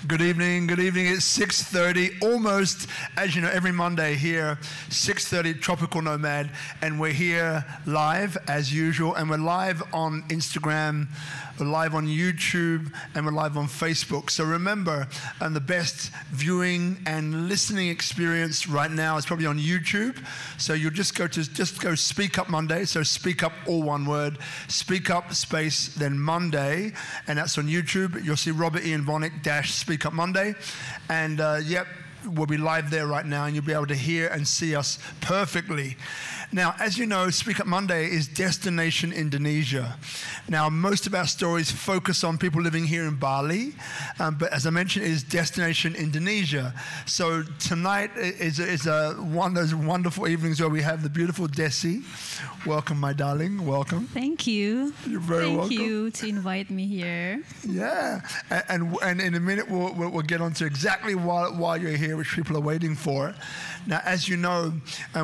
Good evening, good evening. It's 6:30, almost, as you know, every Monday here, 6:30, Tropical Nomad, and we're here live as usual, and we're live on Instagram, we're live on YouTube, and we're live on Facebook. So remember, the best viewing and listening experience right now is probably on YouTube. So you'll just go SpeakuP Monday, so SpeakuP, all one word, SpeakuP space, then Monday, and that's on YouTube. You'll see Robert Ian Bonnick _SpeakuP Monday, and yep, we'll be live there right now, and you'll be able to hear and see us perfectly. Now, as you know, SpeakuP Monday is Destination Indonesia. Now, most of our stories focus on people living here in Bali, but as I mentioned, it is Destination Indonesia. So tonight is one of those wonderful evenings where we have the beautiful Dessy. Welcome, my darling. Welcome. Thank you. You're very welcome. Thank you to invite me here. Yeah, and in a minute we'll get on to exactly why you're here, which people are waiting for. Now, as you know,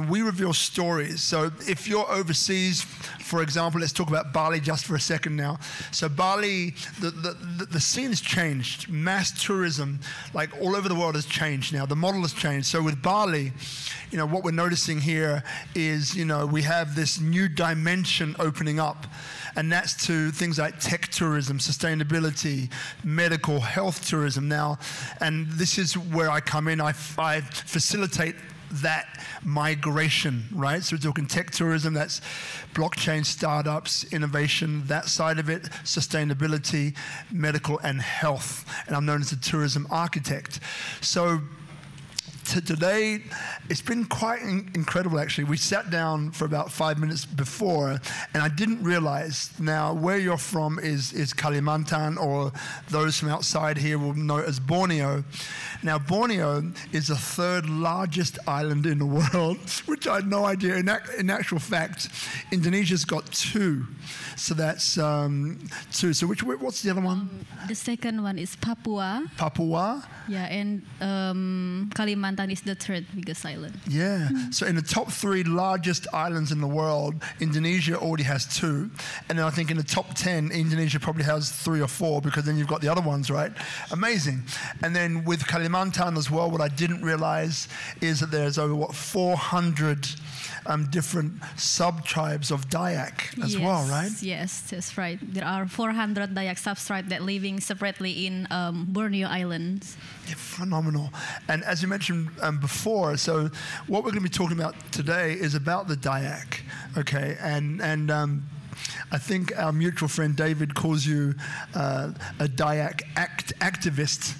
we reveal stories. So if you're overseas, for example, let's talk about Bali just for a second now. So Bali, the scene has changed. Mass tourism, like all over the world, has changed now. The model has changed. So with Bali, you know, what we're noticing here is, you know, we have this new dimension opening up. And that's to things like tech tourism, sustainability, medical, health tourism now. And this is where I come in. I facilitate that migration, right? So we're talking tech tourism, that's blockchain startups, innovation, that side of it, sustainability, medical, and health. And I'm known as a tourism architect. So today, it's been quite incredible, actually. We sat down for about 5 minutes before, and I didn't realize. Now, where you're from is Kalimantan, or those from outside here will know it as Borneo. Now, Borneo is the third largest island in the world, which I had no idea. In actual fact, Indonesia's got 2. So that's 2. So what's the other one? The second one is Papua. Papua? Yeah, and Kalimantan is the third biggest island. Yeah. So in the top 3 largest islands in the world, Indonesia already has 2. And then I think in the top 10, Indonesia probably has 3 or 4, because then you've got the other ones, right? Amazing. And then with Kalimantan as well, what I didn't realize is that there's over, 400 different sub-tribes of Dayak as well, right? Yes, that's right. There are 400 Dayak sub-tribes that living separately in Borneo Islands. Yeah, phenomenal. And as you mentioned before, so what we're going to be talking about today is about the Dayak, okay? And I think our mutual friend David calls you a Dayak activist.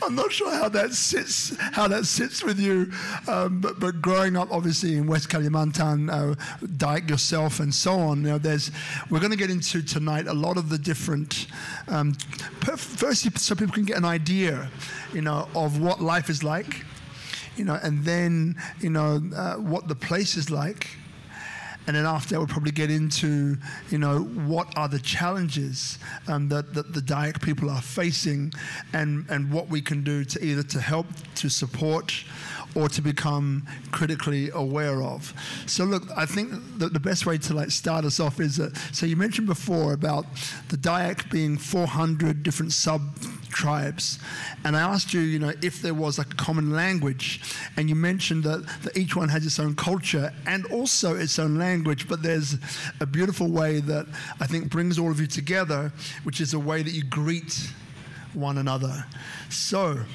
I'm not sure how that sits with you, but growing up obviously in West Kalimantan, Dayak yourself and so on. You know, we're going to get into tonight a lot of the different. Firstly, so people can get an idea, you know, of what life is like, you know, and then you know what the place is like. And then after that, we'll probably get into, you know, what are the challenges that the Dayak people are facing, and what we can do to either to help, to support, or to become critically aware of. So look, I think that the best way to like start us off is that, so you mentioned before about the Dayak being 400 different sub-tribes, and I asked you, you know, if there was like a common language, and you mentioned that each one has its own culture and also its own language, but there's a beautiful way that I think brings all of you together, which is a way that you greet one another. So,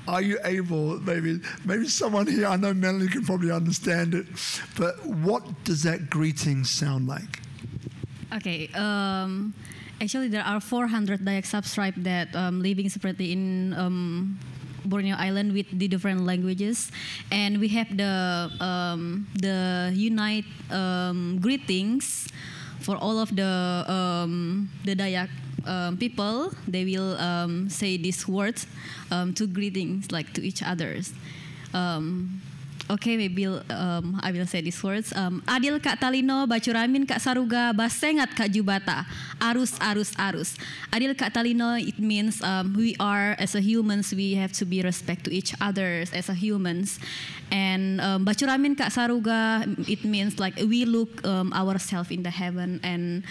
are you able, maybe someone here, I know Melanie can probably understand it, but what does that greeting sound like? Okay, actually there are 400 Dayak sub-tribes that living separately in Borneo Island with the different languages, and we have the unite greetings for all of the Dayak people. They will say these words to greetings, like to each others. Okay, maybe I will say these words. Adil Kak Talino, Bacuramin Kak Saruga, Basengat Kak Jubata, Arus, Arus, Arus. Adil Kak Talino, it means we are, as a humans, we have to be respect to each others as a humans. And Bacuramin Kak Saruga, it means like we look ourselves in the heaven, and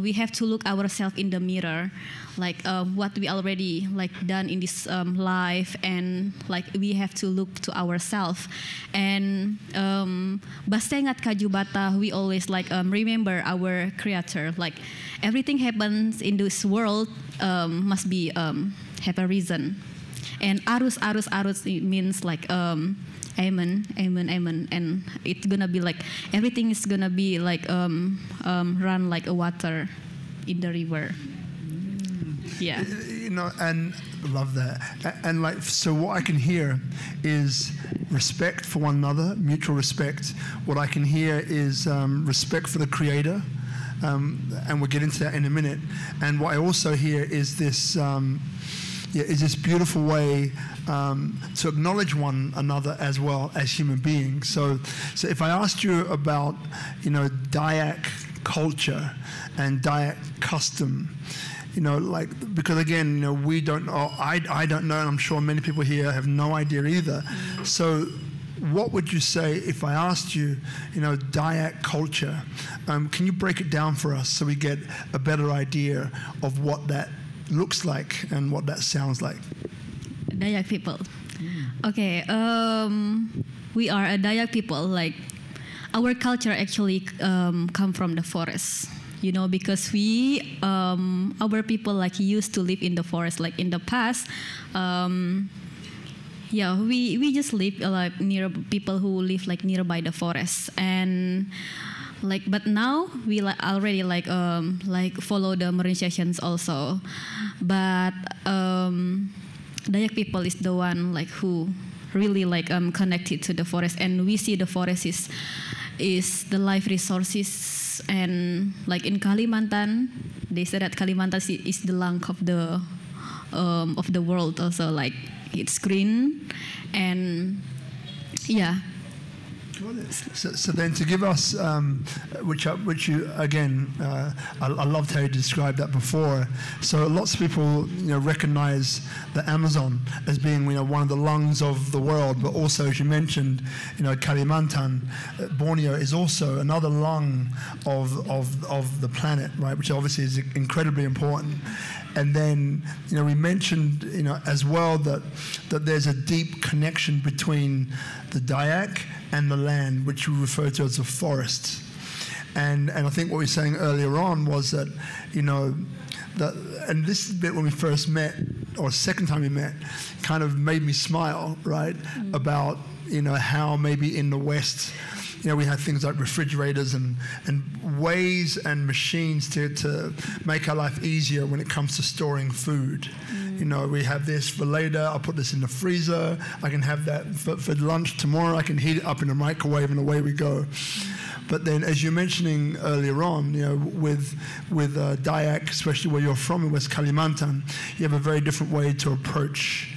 we have to look ourselves in the mirror. like what we already like done in this life, and like we have to look to ourselves. And Bastengat Kajubata, we always like remember our creator. Like everything happens in this world must be have a reason. And arus it means like amen, and it's gonna be like everything is gonna be like run like a water in the river. Yeah, you know, and love that. And like, so what I can hear is respect for one another, mutual respect. What I can hear is respect for the creator, and we'll get into that in a minute. And what I also hear is this is this beautiful way to acknowledge one another as well as human beings. So if I asked you about, you know, Dayak culture and Dayak custom, you know, like, because again, you know, we don't know, I don't know, and I'm sure many people here have no idea either. So what would you say if I asked you, you know, Dayak culture? Can you break it down for us so we get a better idea of what that looks like and what that sounds like? Dayak people. Okay, we are a Dayak people. Like our culture actually come from the forest. You know, because we our people like used to live in the forest. Like in the past, we just live like near people who live like nearby the forest. And like, but now we like already like follow the modernizations also. But Dayak people is the one like who really like connected to the forest, and we see the forest is the life resources. And like in Kalimantan, they say that Kalimantan is the lung of the world also. Like it's green, and yeah. So then, to give us, which you again, I loved how you described that before. So lots of people, you know, recognize the Amazon as being, you know, one of the lungs of the world, but also, as you mentioned, you know, Kalimantan, Borneo is also another lung of the planet, right? Which obviously is incredibly important. And then, you know, we mentioned, you know, as well that there's a deep connection between the Dayak and the land, which we refer to as the forest. And I think what we were saying earlier on was that, you know, that, and this bit when we first met, or second time we met, kind of made me smile, right? About, you know, how maybe in the West, you know, we have things like refrigerators and ways and machines to make our life easier when it comes to storing food. You know, we have this for later, I'll put this in the freezer, I can have that for lunch tomorrow, I can heat it up in the microwave, and away we go. But then, as you're mentioning earlier on, you know, with Dayak, especially where you're from in West Kalimantan, you have a very different way to approach,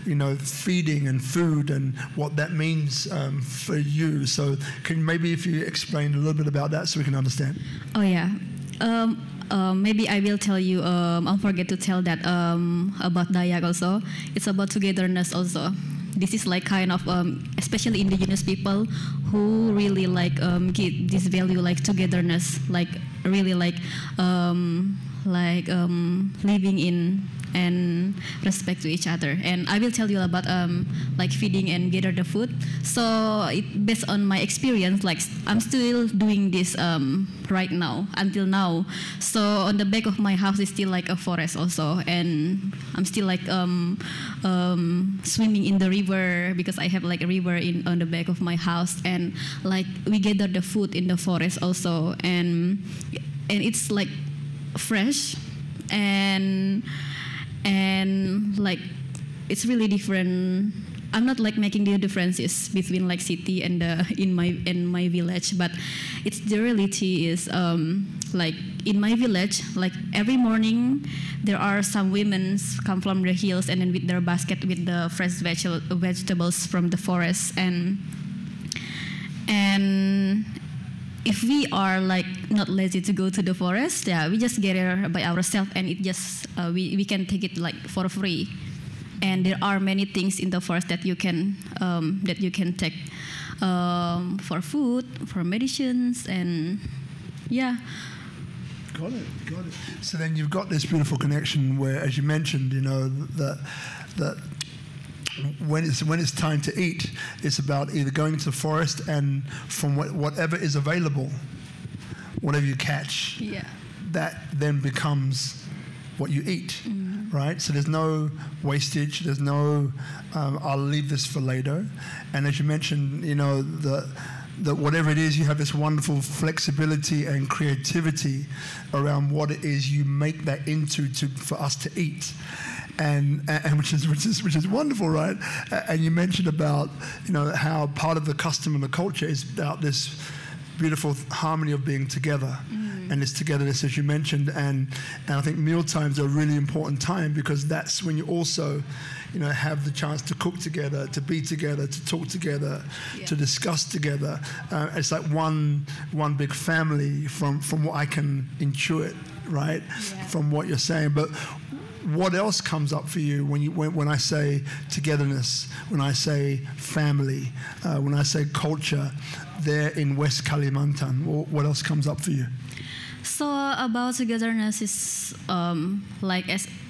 you know, feeding and food and what that means for you. So can maybe if you explain a little bit about that so we can understand. Oh yeah. Maybe I will tell you, I'll forget to tell that about Dayak also. It's about togetherness also. This is like kind of, especially indigenous people who really like give this value like togetherness, like really like living in and respect to each other. And I will tell you about like feeding and gather the food. So based on my experience, like I'm still doing this right now, until now. So on the back of my house is still like a forest also, and I'm still like swimming in the river because I have like a river on the back of my house, and like we gather the food in the forest also, and it's like fresh and like it's really different. I'm not like making the differences between like city and in my village, but it's the reality is like in my village, like every morning there are some women come from the hills and then with their basket with the fresh vegetables from the forest, and if we are like not lazy to go to the forest, yeah, we just gather by ourselves, and it just we can take it like for free. And there are many things in the forest that you can take for food, for medicines, and yeah. Got it. So then you've got this beautiful connection where, as you mentioned, you know, that when it's time to eat, it's about either going into the forest and from whatever is available, whatever you catch, that then becomes what you eat, right? So there's no wastage, there's no, I'll leave this for later. And as you mentioned, you know, that whatever it is, you have this wonderful flexibility and creativity around what it is you make that into for us to eat. And which is wonderful, right? And you mentioned about, you know, how part of the custom and the culture is about this beautiful harmony of being together, and this togetherness, as you mentioned, and I think meal times are a really important time because that's when you also, you know, have the chance to cook together, to be together, to talk together, to discuss together. It's like one big family from what I can intuit, right? From what you're saying, but. What else comes up for you when I say togetherness, when I say family, when I say culture there in West Kalimantan? What else comes up for you? So about togetherness is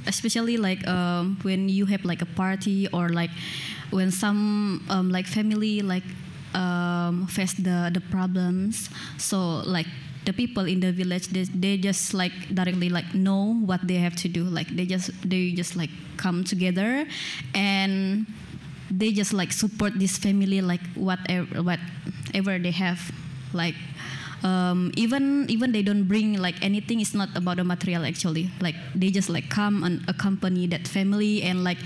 especially when you have like a party or like when some like family face the problems. So like the people in the village, they just like directly like know what they have to do. Like they just like come together and they just like support this family like whatever they have. Like even they don't bring like anything. It's not about the material actually. Like they just like come and accompany that family and like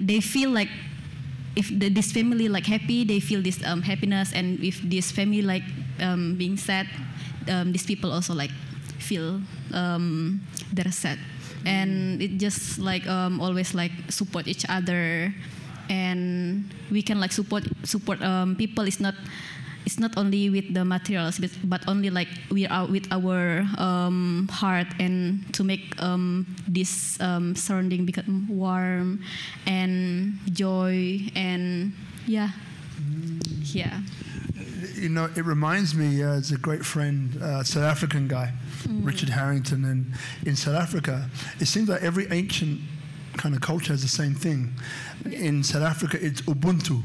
they feel like if this family like happy, they feel this happiness, and if this family like being sad, these people also like feel they're sad, and it just like always like support each other, and we can like support people. It's not only with the materials, but only like we are with our heart, and to make this surrounding become warm and joy and yeah. You know, it reminds me as a great friend, South African guy, Richard Harrington, and in South Africa, it seems like every ancient kind of culture has the same thing. In South Africa, it's Ubuntu.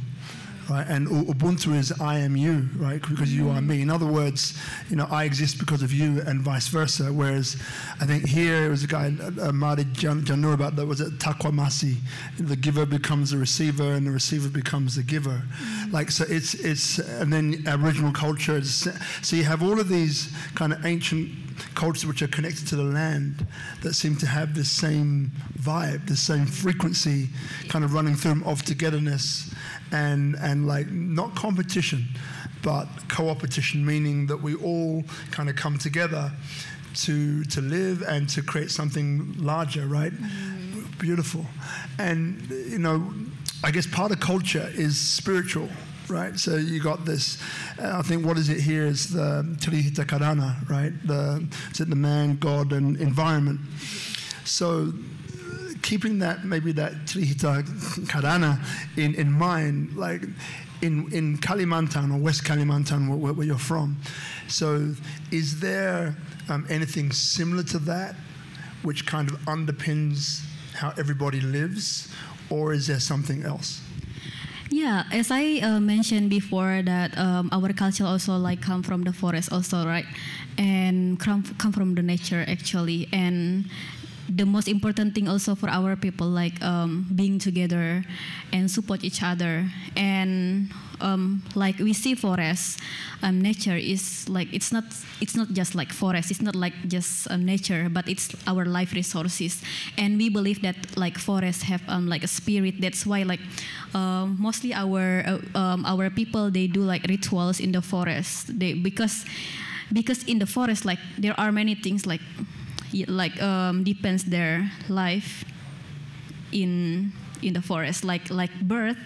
Right, and Ubuntu is I am you, right? Because you are me. In other words, you know, I exist because of you, and vice versa. Whereas, I think here it was a guy, Mari Janur, about that was it Takwamasi. The giver becomes the receiver, and the receiver becomes the giver. Like so, it's and then Aboriginal culture. So you have all of these kind of ancient cultures which are connected to the land that seem to have this same vibe, this same frequency, kind of running through them of togetherness. And like not competition, but co-opetition, meaning that we all kind of come together to live and to create something larger, right? Beautiful. And you know, I guess part of culture is spiritual, right? So you got this. I think what is it here is the Tirihita Karana, right? Is it the man, God, and environment? So. Keeping that Tirihita Karana in mind, like in Kalimantan or West Kalimantan, where you're from. So, is there anything similar to that, which kind of underpins how everybody lives, or is there something else? Yeah, as I mentioned before, that our culture also like come from the forest, also, right, and come from the nature actually, and. The most important thing also for our people, like being together and support each other, and like we see forest, nature is like it's not just like forest. It's not like just nature, but it's our life resources, and we believe that like forests have like a spirit. That's why like mostly our people, they do like rituals in the forest. Because in the forest, like there are many things like depends their life in the forest, like birth,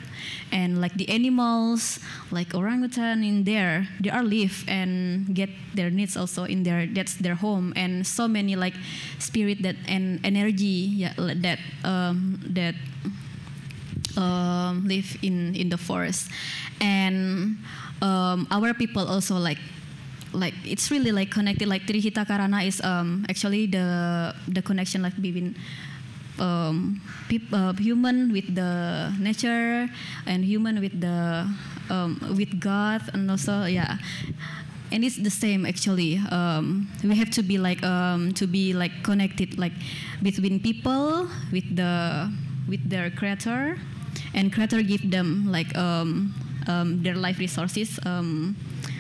and like the animals, like orangutan in there, they are live and get their needs also in there. That's their home, and so many like spirit that and energy that live in the forest, and our people also like like it's really like connected. Like Trihita Karana is actually the connection like between human with the nature and human with the with God, and also and it's the same actually. We have to be like connected like between people with their creator, and creator give them like their life resources.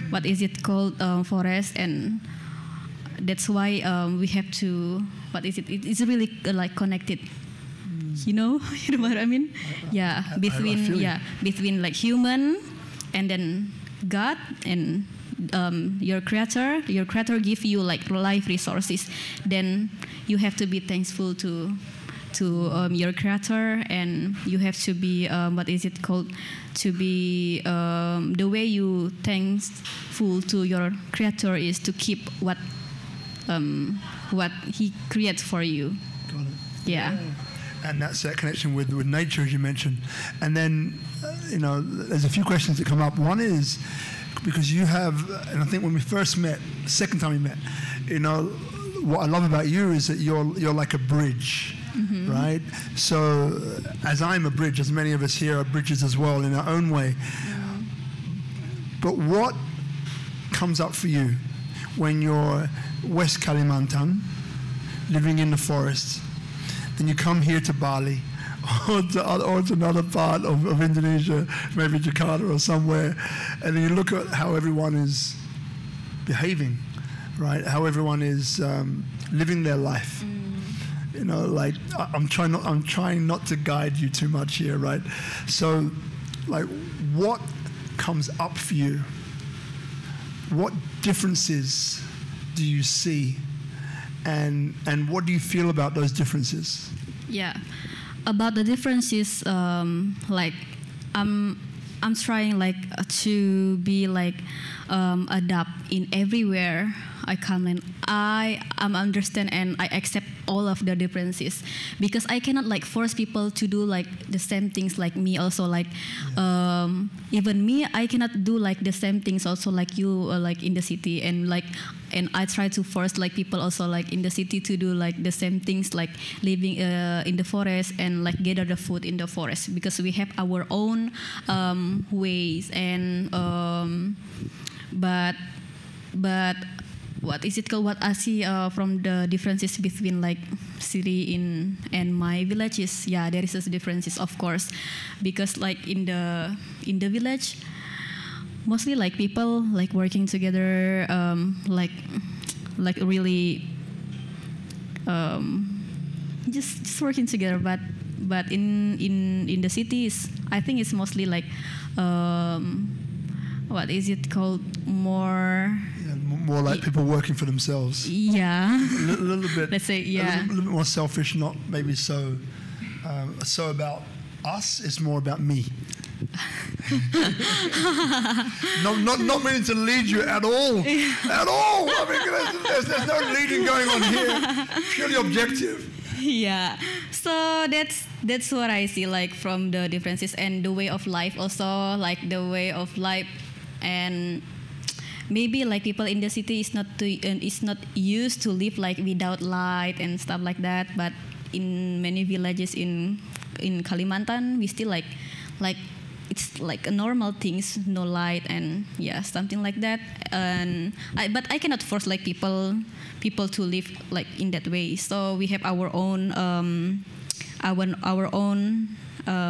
What is it called? Forest, and that's why we have to. What is it? It's really like connected. You know what I mean? Between like human and then God and your creator. Your creator give you like life resources. Then you have to be thankful to your creator, and you have to be what is it called? To be the way you thankful to your creator is to keep what he creates for you. Got it. Yeah. And that's that connection with nature, as you mentioned. And then, there's a few questions that come up. One is, because you have, and I think when we first met, second time we met, what I love about you is that you're like a bridge, right? So, as I'm a bridge, as many of us here are bridges as well in our own way. But what comes up for you when you're West Kalimantan, living in the forest, then you come here to Bali or to another part of Indonesia, maybe Jakarta or somewhere, and then you look at how everyone is behaving, right? How everyone is living their life. Like I'm trying not to guide you too much here, right? So, like, what comes up for you? What differences do you see? And what do you feel about those differences? Yeah, about the differences, like I'm trying like to be like adapt in everywhere I come, and I understand and I accept all of the differences, because I cannot like force people to do like the same things like me. Also like even me, I cannot do like the same things also like you, like in the city, and I try to force like people also like in the city to do like the same things, like living in the forest and like gather the food in the forest, because we have our own ways, and but what is it called? What I see from the differences between like city and my villages, there is differences, of course, because like in the village, mostly like people like working together, like really just working together. But in the cities, I think it's mostly like what is it called? More like people working for themselves. Yeah. A little bit. Let's say, a little bit more selfish, not maybe so about us. It's more about me. not meaning to lead you at all. At all. I mean, there's no leading going on here. Purely objective. Yeah. So that's what I see like from the differences, and the way of life also, like the way of life, and maybe like people in the city is not used to live like without light and stuff like that. But in many villages in Kalimantan, we still like it's like a normal things, no light, and something like that. And but I cannot force like people to live like in that way. So we have our own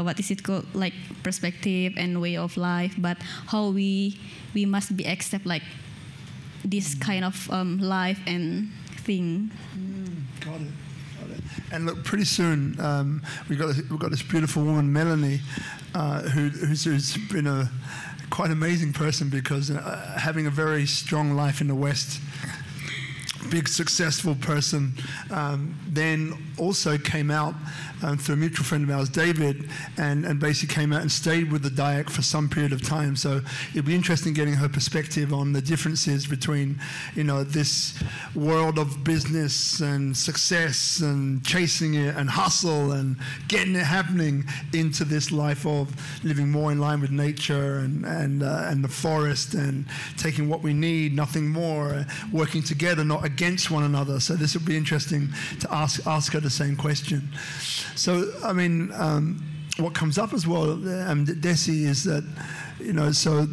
what is it called, like perspective and way of life, but how we must be accept like this kind of life and thing. Got it. And look, pretty soon we've got this beautiful woman, Melanie, who's been a quite amazing person, because having a very strong life in the West, big successful person, then also came out through a mutual friend of ours, David, and basically came out and stayed with the Dayak for some period of time. So it'd be interesting getting her perspective on the differences between, this world of business and success and chasing it and hustle and getting it happening into this life of living more in line with nature and the forest and taking what we need, nothing more, working together, not against one another. So this would be interesting to ask her the same question. So, I mean, what comes up as well, Dessy, is that, so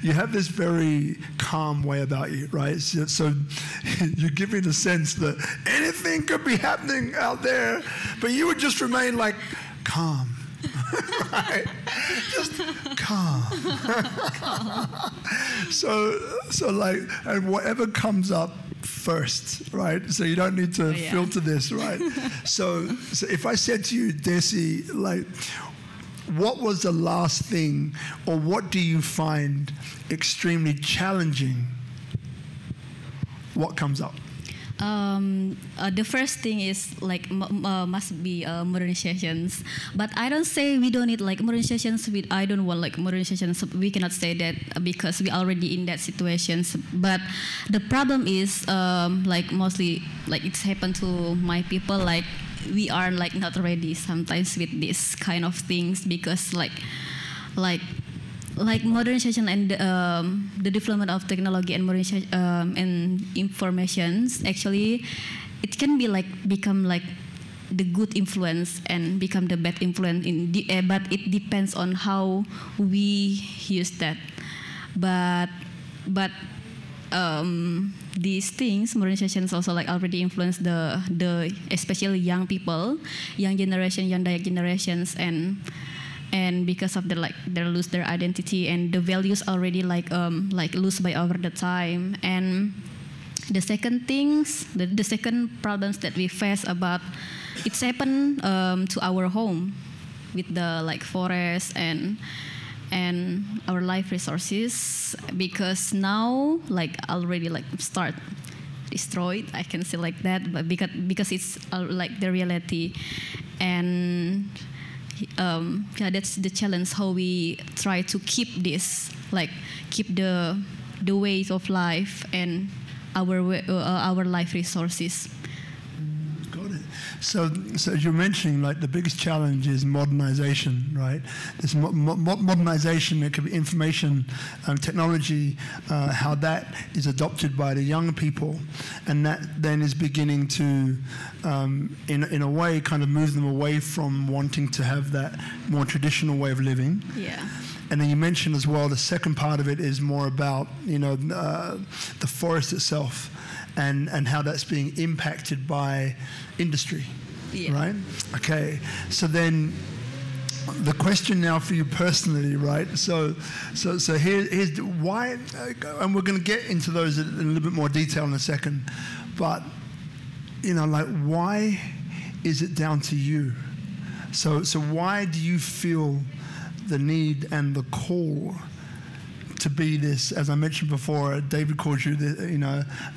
you have this very calm way about you, right? So you give me the sense that anything could be happening out there, but you would just remain like calm. Right? Just calm. so like, and whatever comes up first, right? So you don't need to filter this, right? So if I said to you, Dessy, like, what was the last thing, or what do you find extremely challenging? What comes up? The first thing is like must be modernizations, but I don't say we don't need like modernizations. I don't want like modernizations. We cannot say that because we already in that situations. But the problem is like mostly like it's happened to my people. Like we are like not ready sometimes with this kind of things because like modernization and the development of technology and modernization and informations, actually it can be like become like the good influence and become the bad influence but it depends on how we use that. But these things, modernizations also like already influence the especially young people, young generation, young Dayak generations, and because of they lose their identity and the values already like lose by over the time. And the second things, the second problems that we face about it's happened to our home with the like forest and our life resources, because now like already like start destroyed, I can say like that, but because it's like the reality. And that's the challenge, how we try to keep this, like keep the ways of life and our life resources. Got it. So as you're mentioning, like the biggest challenge is modernization, right? This modernization, it could be information technology, how that is adopted by the young people, and that then is beginning to, in a way, kind of move them away from wanting to have that more traditional way of living. Yeah. And then you mentioned as well, the second part of it is more about, the forest itself and how that's being impacted by industry, right? Okay, so then the question now for you personally, right? So here's why, and we're going to get into those in a little bit more detail in a second, but, like why is it down to you? So why do you feel the need and the call to be this, as I mentioned before, David calls you, a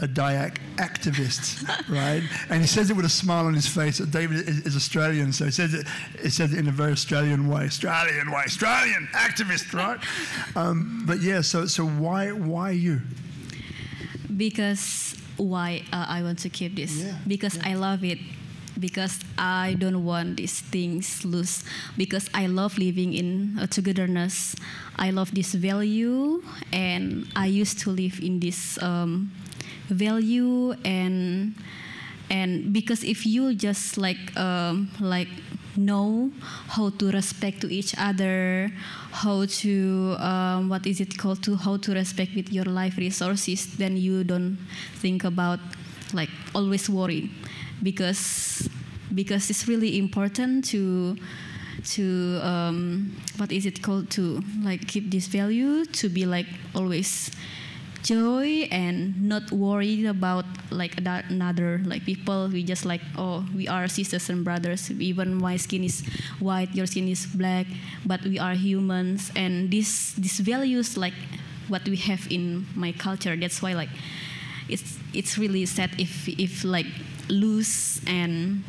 Dayak activist, right? And he says it with a smile on his face. David is Australian, so he says it in a very Australian way, Australian activist, right? But yeah, so why you? Because why I want to keep this? Yeah, because I love it. Because I don't want these things loose. Because I love living in togetherness. I love this value, and I used to live in this value. And because if you just like know how to respect to each other, how to how to respect with your life resources, then you don't think about like always worry. Because it's really important to to like keep this value, to be like always joy and not worried about like another like people. We just like, oh, we are sisters and brothers, even my skin is white, your skin is black, but we are humans. And these values like what we have in my culture. That's why like it's really sad if like lose. And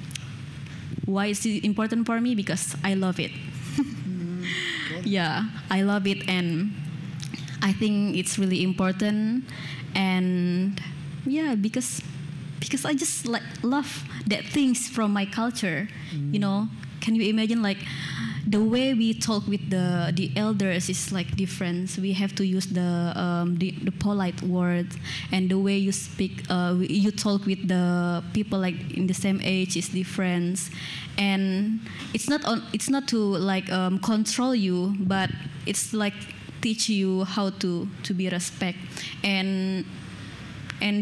why is it important for me? Because I love it. Yeah, I love it, and I think it's really important. And yeah, because I just like love that things from my culture. You know, can you imagine like the way we talk with the elders is like different. We have to use the polite words, and the way you speak, you talk with the people like in the same age is different. And it's not to like control you, but it's like teach you how to be respect. And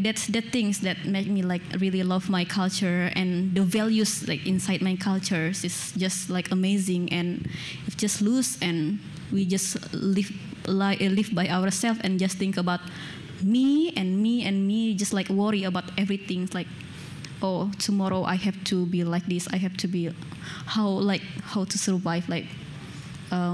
that's the things that make me like really love my culture, and the values like inside my culture is just like amazing. And if just lose and we just live by ourselves and just think about me and me and me, just like worry about everything. Like, oh, tomorrow I have to be like this. I have to be how to survive like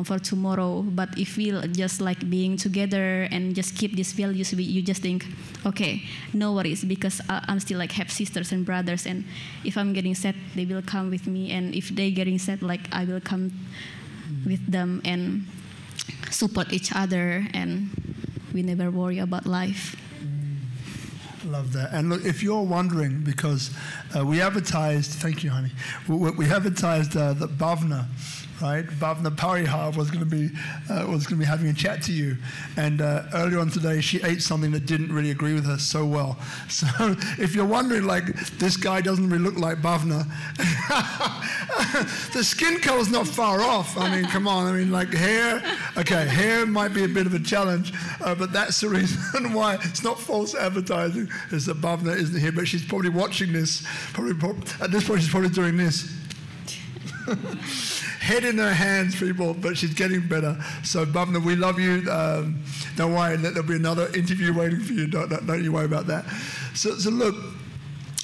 for tomorrow. But if we just like being together and just keep these values, you just think, okay, no worries, because I'm still like have sisters and brothers, and if I'm getting sad, they will come with me, and if they getting sad, like I will come with them and support each other, and we never worry about life. Love that. And look, if you're wondering, because we advertised, thank you, honey, we advertised that Bhavna, right? Bhavna Parihar was going to be having a chat to you, and earlier on today she ate something that didn't really agree with her so well. So if you're wondering, like, this guy doesn't really look like Bhavna, the skin color's not far off. I mean, come on. I mean, like hair. Okay, hair might be a bit of a challenge, but that's the reason why it's not false advertising. Is that Bhavna isn't here, but she's probably watching this. Probably at this point she's probably doing this. Head in her hands, people, but she's getting better. So, Bhavna, we love you. Don't worry, there'll be another interview waiting for you. Don't you worry about that. So look,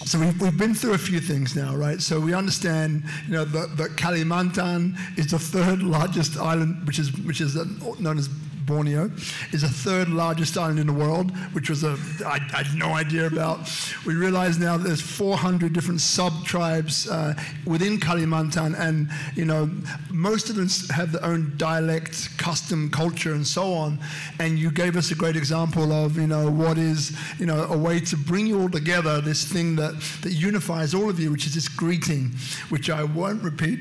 so we've been through a few things now, right? So we understand, you know, that Kalimantan is the third largest island, which is known as Borneo, is the third largest island in the world, which was I had no idea about. We realize now that there's 400 different sub-tribes within Kalimantan, and you know, most of them have their own dialect, custom, culture, and so on. And you gave us a great example of, you know, what is, you know, a way to bring you all together, this thing that unifies all of you, which is this greeting, which I won't repeat,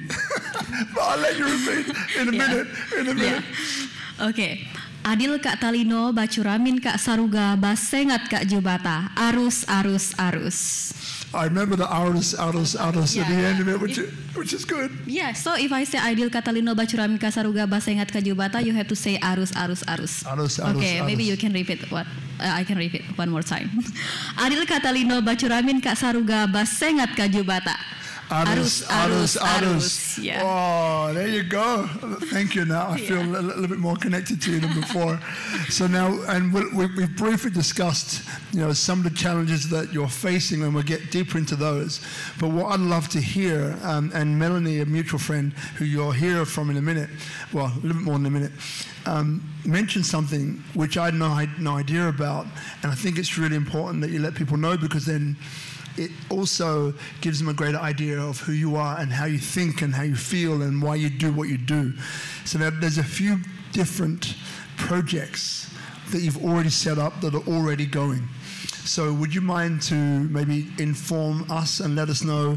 but I'll let you repeat in a minute. Yeah. Okay. Adil Kak Talino, Bacuramin Kak Saruga, Basengat Kak Jubata, Arus, Arus, Arus. I remember the arus at the end of it, which is good. Yeah, so if I say Adil Kak Talino, Bacuramin Kak Saruga, Basengat Kak Jubata, you have to say Arus, Arus, Arus. Arus, okay, arus. Maybe you can repeat what? I can repeat one more time. Adil Kak Talino, Bacuramin Kak Saruga, Basengat Kak Jubata. Arus. Yeah. Oh, there you go. Thank you. Now I feel a little bit more connected to you than before. So now, and we've briefly discussed, you know, some of the challenges that you're facing, and we'll get deeper into those. But what I'd love to hear, and Melanie, a mutual friend who you'll hear from in a minute, well, a little bit more in a minute, mentioned something which I had no idea about, and I think it's really important that you let people know, because then it also gives them a greater idea of who you are and how you think and how you feel and why you do what you do. So there's a few different projects that you've already set up that are already going. So would you mind to maybe inform us and let us know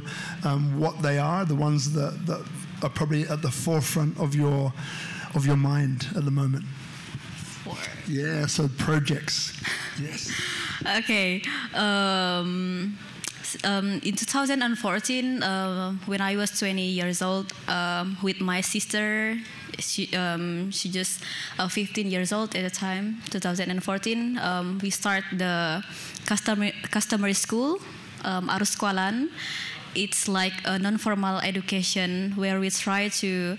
what they are, the ones that are probably at the forefront of your mind at the moment? Yeah, so projects. Yes. Okay. In 2014, when I was 20 years old, with my sister, she just 15 years old at the time, 2014, we start the customer school, Arus Kualan. It's like a non-formal education where we try to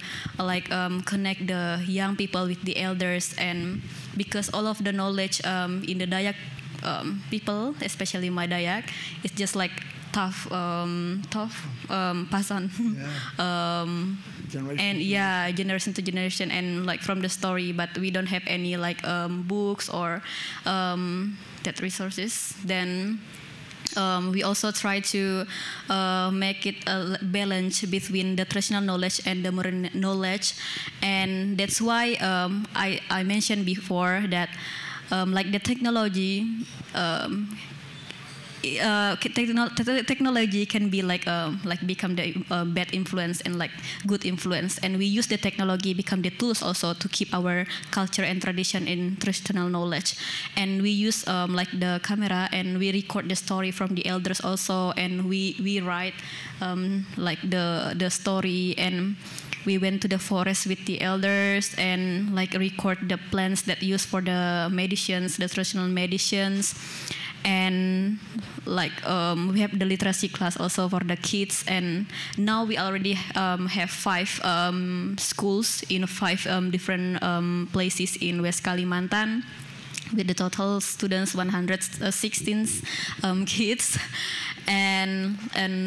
connect the young people with the elders, and because all of the knowledge in the Dayak people, especially my Dayak, it's just like pass on. And generation to generation, and like from the story, but we don't have any like books or that resources. Then we also try to make it a balance between the traditional knowledge and the modern knowledge, and that's why I mentioned before that like the technology. Technology can be like become the bad influence and like good influence, and we use the technology become the tools also to keep our culture and tradition in traditional knowledge. And we use like the camera, and we record the story from the elders also, and we write like the story, and we went to the forest with the elders and like record the plants that used for the medicines, the traditional medicines. And like we have the literacy class also for the kids, and now we already have 5 schools in 5 different places in West Kalimantan, with the total students 116 kids. And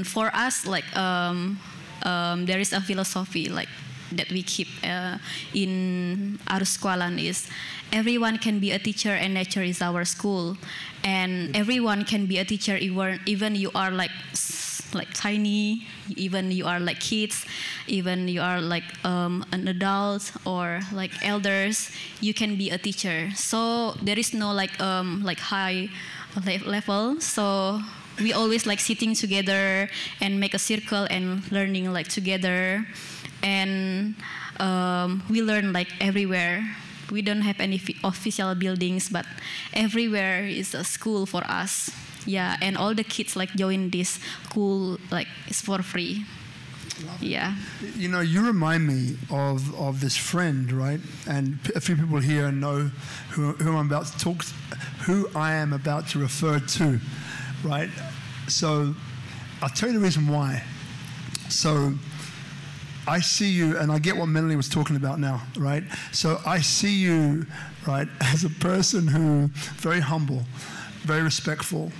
for us, like there is a philosophy like that we keep in Arusqualan is everyone can be a teacher, and nature is our school. And everyone can be a teacher, even you are like tiny, even you are like kids, even you are like an adult or like elders, you can be a teacher. So there is no like high level. So we always like sitting together and make a circle and learning like together. And we learn like everywhere. We don't have any official buildings, but everywhere is a school for us. Yeah, and all the kids like join this school like it's for free. Yeah. You know, you remind me of this friend, right? And a few people here know who I am about to refer to, right? So I'll tell you the reason why. So I see you, and I get what Melanie was talking about now, right? So I see you, right, as a person who very humble, very respectful,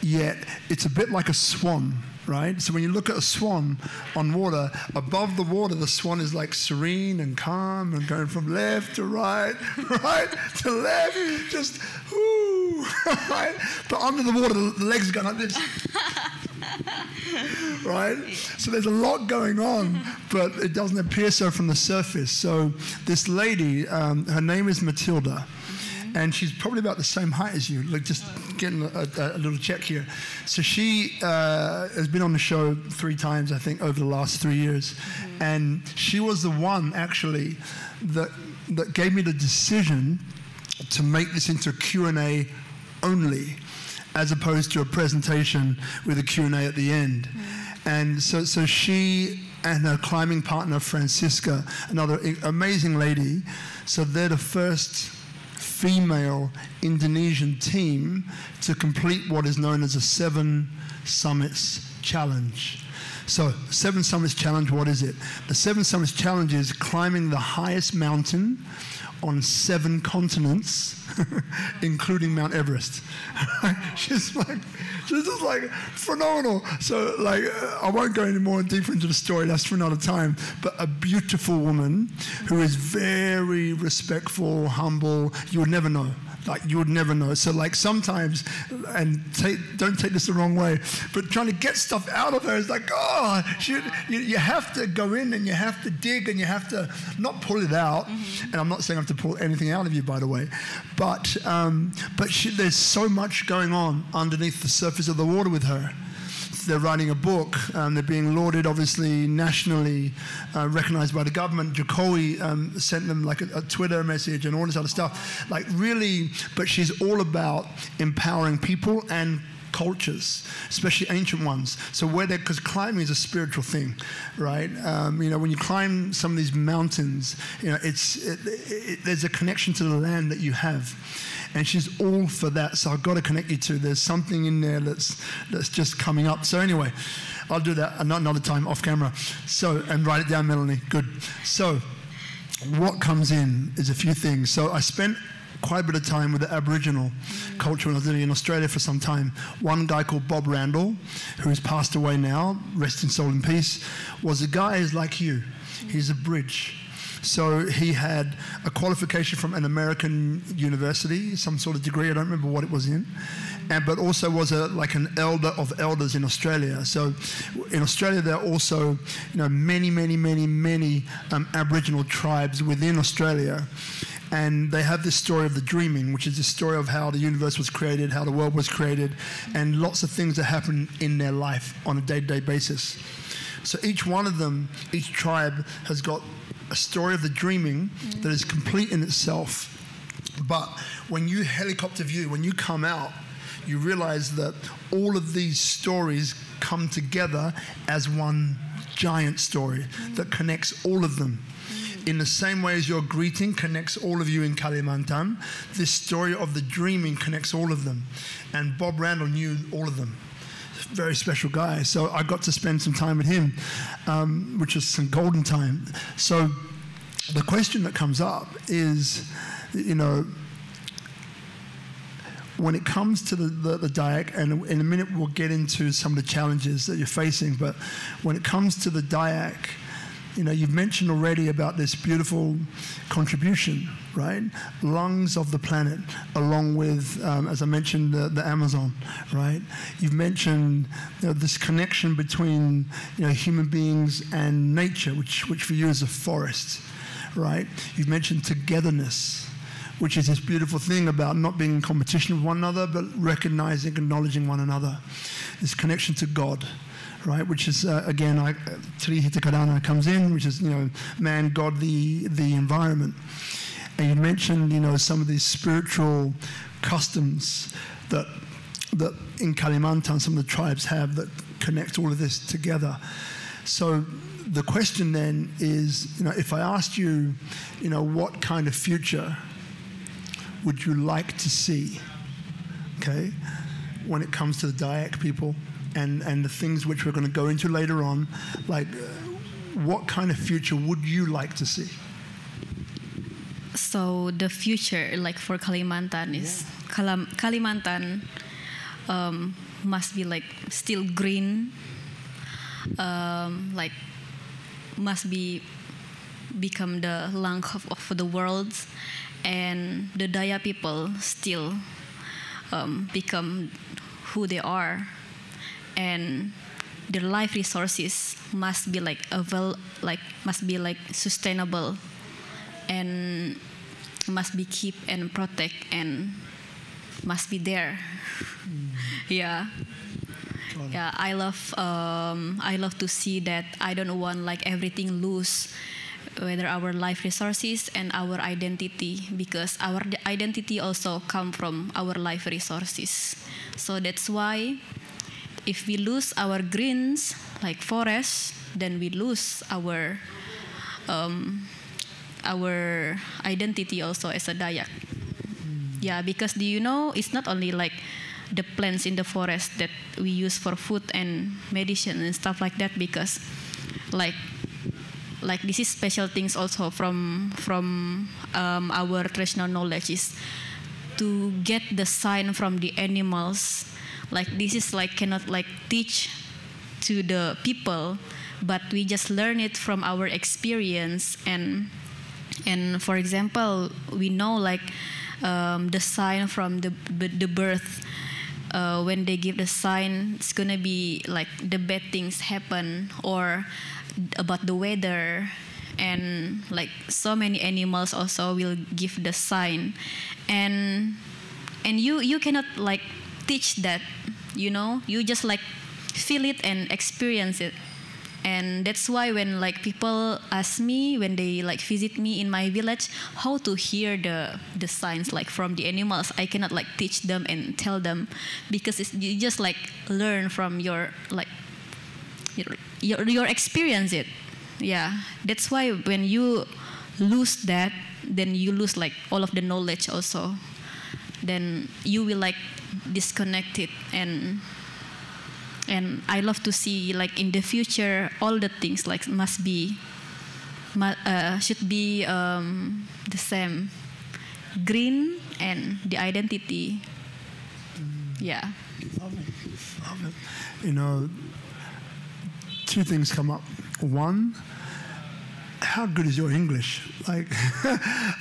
yet it's a bit like a swan, right? So when you look at a swan on water, above the water, the swan is like serene and calm and going from left to right, right to left, just, whoo, right? But under the water, the legs are going like this. Right? So there's a lot going on, but it doesn't appear so from the surface. So this lady, her name is Matilda, and she's probably about the same height as you. Like, just getting a little check here. So she has been on the show 3 times, I think, over the last 3 years. And she was the one, actually, that gave me the decision to make this into a Q&A only, as opposed to a presentation with a Q&A at the end. And so she and her climbing partner, Francisca, another amazing lady, so they're the first female Indonesian team to complete what is known as a 7 Summits Challenge. So 7 Summits Challenge, what is it? The 7 Summits Challenge is climbing the highest mountain on 7 continents, including Mount Everest. She's just like phenomenal. So like, I won't go any more deeper into the story, that's for another time, but a beautiful woman who is very respectful, humble. You would never know. Like, you would never know. So like sometimes, and don't take this the wrong way, but trying to get stuff out of her is like, oh, you have to go in and you have to dig and you have to not pull it out. And I'm not saying I have to pull anything out of you, by the way, but there's so much going on underneath the surface of the water with her. They're writing a book, they're being lauded, obviously, nationally, recognized by the government. Jokowi sent them like a Twitter message and all this other stuff. Like, really, but she's all about empowering people and cultures, especially ancient ones. So because climbing is a spiritual thing, right? You know, when you climb some of these mountains, you know, there's a connection to the land that you have. And she's all for that, so I've got to connect you to. There's something in there that's just coming up. So anyway, I'll do that another time off camera. So, and write it down, Melanie. Good. So, what comes in is a few things. So I spent quite a bit of time with the Aboriginal culture when I was living in Australia for some time. One guy called Bob Randall, who has passed away now, rest in soul in peace, was a guy who's like you. He's a bridge. So he had a qualification from an American university, some sort of degree, I don't remember what it was in, but also was like an elder of elders in Australia. So in Australia there are also many Aboriginal tribes within Australia. And they have this story of the dreaming, which is the story of how the universe was created, how the world was created, and lots of things that happen in their life on a day-to-day basis. So each one of them, each tribe has got a story of the dreaming that is complete in itself. But when you helicopter view, when you come out, you realize that all of these stories come together as one giant story that connects all of them. In the same way as your greeting connects all of you in Kalimantan, this story of the dreaming connects all of them. And Bob Randall knew all of them. Very special guy. So I got to spend some time with him, which was some golden time. So the question that comes up is, when it comes to the Dayak, and in a minute we'll get into some of the challenges that you're facing, but when it comes to the Dayak, you've mentioned already about this beautiful contribution, right? Lungs of the planet, along with, as I mentioned, the Amazon, right? You've mentioned this connection between human beings and nature, which for you is a forest, right? You've mentioned togetherness, which is this beautiful thing about not being in competition with one another, but recognizing, acknowledging one another. This connection to God, right, which is, again, Trihita Karana comes in, which is, man, God, the environment. And you mentioned, some of these spiritual customs that in Kalimantan some of the tribes have that connect all of this together. So the question then is, if I asked you, what kind of future would you like to see, okay, when it comes to the Dayak people? And the things which we're going to go into later on, like what kind of future would you like to see? So the future, like for Kalimantan, is Kalimantan must be like still green, like must become the lung of the world, and the Dayak people still become who they are. And their life resources must be must be sustainable, and must be keep and protect, and must be there. Yeah. I love to see that. I don't want everything loose, whether our life resources and our identity, because our identity also come from our life resources. So that's why, if we lose our greens, like forests, then we lose our identity also as a Dayak. Yeah, because it's not only the plants in the forest that we use for food and medicine and stuff like that, because this is special things also from our traditional knowledge, is to get the sign from the animals. This is cannot teach to the people, but we just learn it from our experience. And for example, we know the sign from the birth. When they give the sign, it's gonna be the bad things happen, or about the weather, and so many animals also will give the sign, and you cannot teach that, you just feel it and experience it. And that's why when people ask me, when they visit me in my village, how to hear the signs from the animals, I cannot teach them and tell them, because you just learn from your experience it. Yeah, that's why when you lose that, then you lose all of the knowledge also. Then you will disconnect it. And I love to see in the future all the things should be the same. green, and the identity. Yeah. Love it. You know, two things come up. One, how good is your English? Like,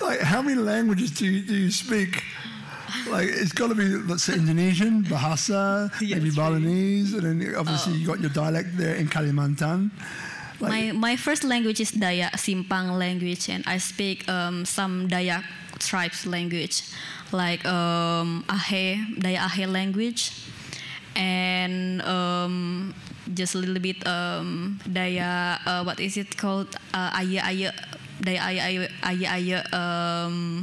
like how many languages do you speak? Like, it's got to be, let's say, Indonesian, Bahasa, Yes, maybe really. Balinese, and then obviously you got your dialect there in Kalimantan. Like, My first language is Dayak Simpang language, and I speak some Dayak tribes language, like Dayak Ahe language, and just a little bit Dayak, what is it called? Dayak Aye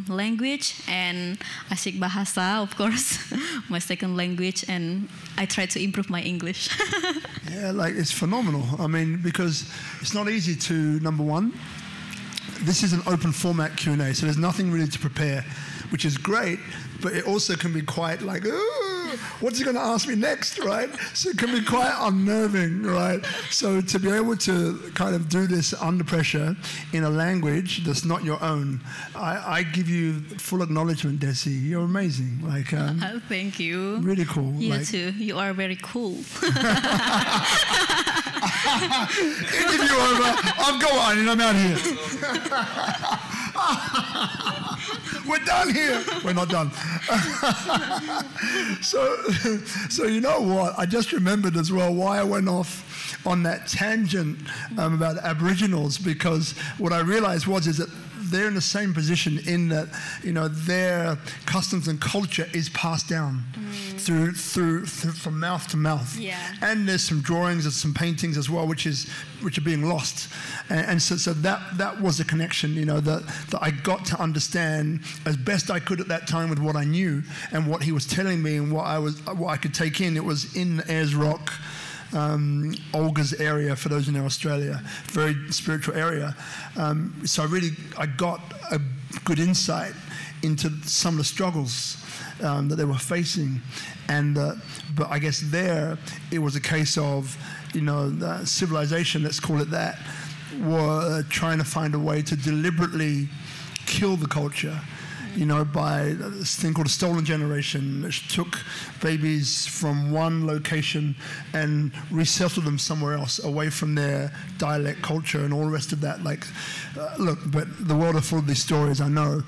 language, and I speak Bahasa, of course, my second language, and I try to improve my English. yeah, like it's phenomenal. I mean, because it's not easy to, number one, this is an open format Q&A, so there's nothing really to prepare, which is great, but it also can be quite like, ooh, what's he going to ask me next, right? So it can be quite unnerving, right? So to be able to kind of do this under pressure in a language that's not your own, I give you full acknowledgement, Dessy. You're amazing. Like, Thank you. really cool. You like, too. You are very cool. Interview over. I'm going and I'm out here. We're done here. We're not done. So you know what? I just remembered as well why I went off on that tangent about Aboriginals, because what I realized is that they're in the same position in that, you know, their customs and culture is passed down through from mouth to mouth. Yeah. And there's some drawings and some paintings as well, which are being lost. And so that was a connection, you know, that I got to understand as best I could at that time with what I knew and what he was telling me and what I could take in. It was in Ayers Rock, Olga's area, for those who know Australia, very spiritual area. So I got a good insight into some of the struggles that they were facing, but I guess there it was a case of, you know, the civilization, let's call it that, were trying to find a way to deliberately kill the culture. You know, by this thing called a stolen generation, which took babies from one location and resettled them somewhere else, away from their dialect, culture, and all the rest of that. Like, look, but the world is full of these stories, I know,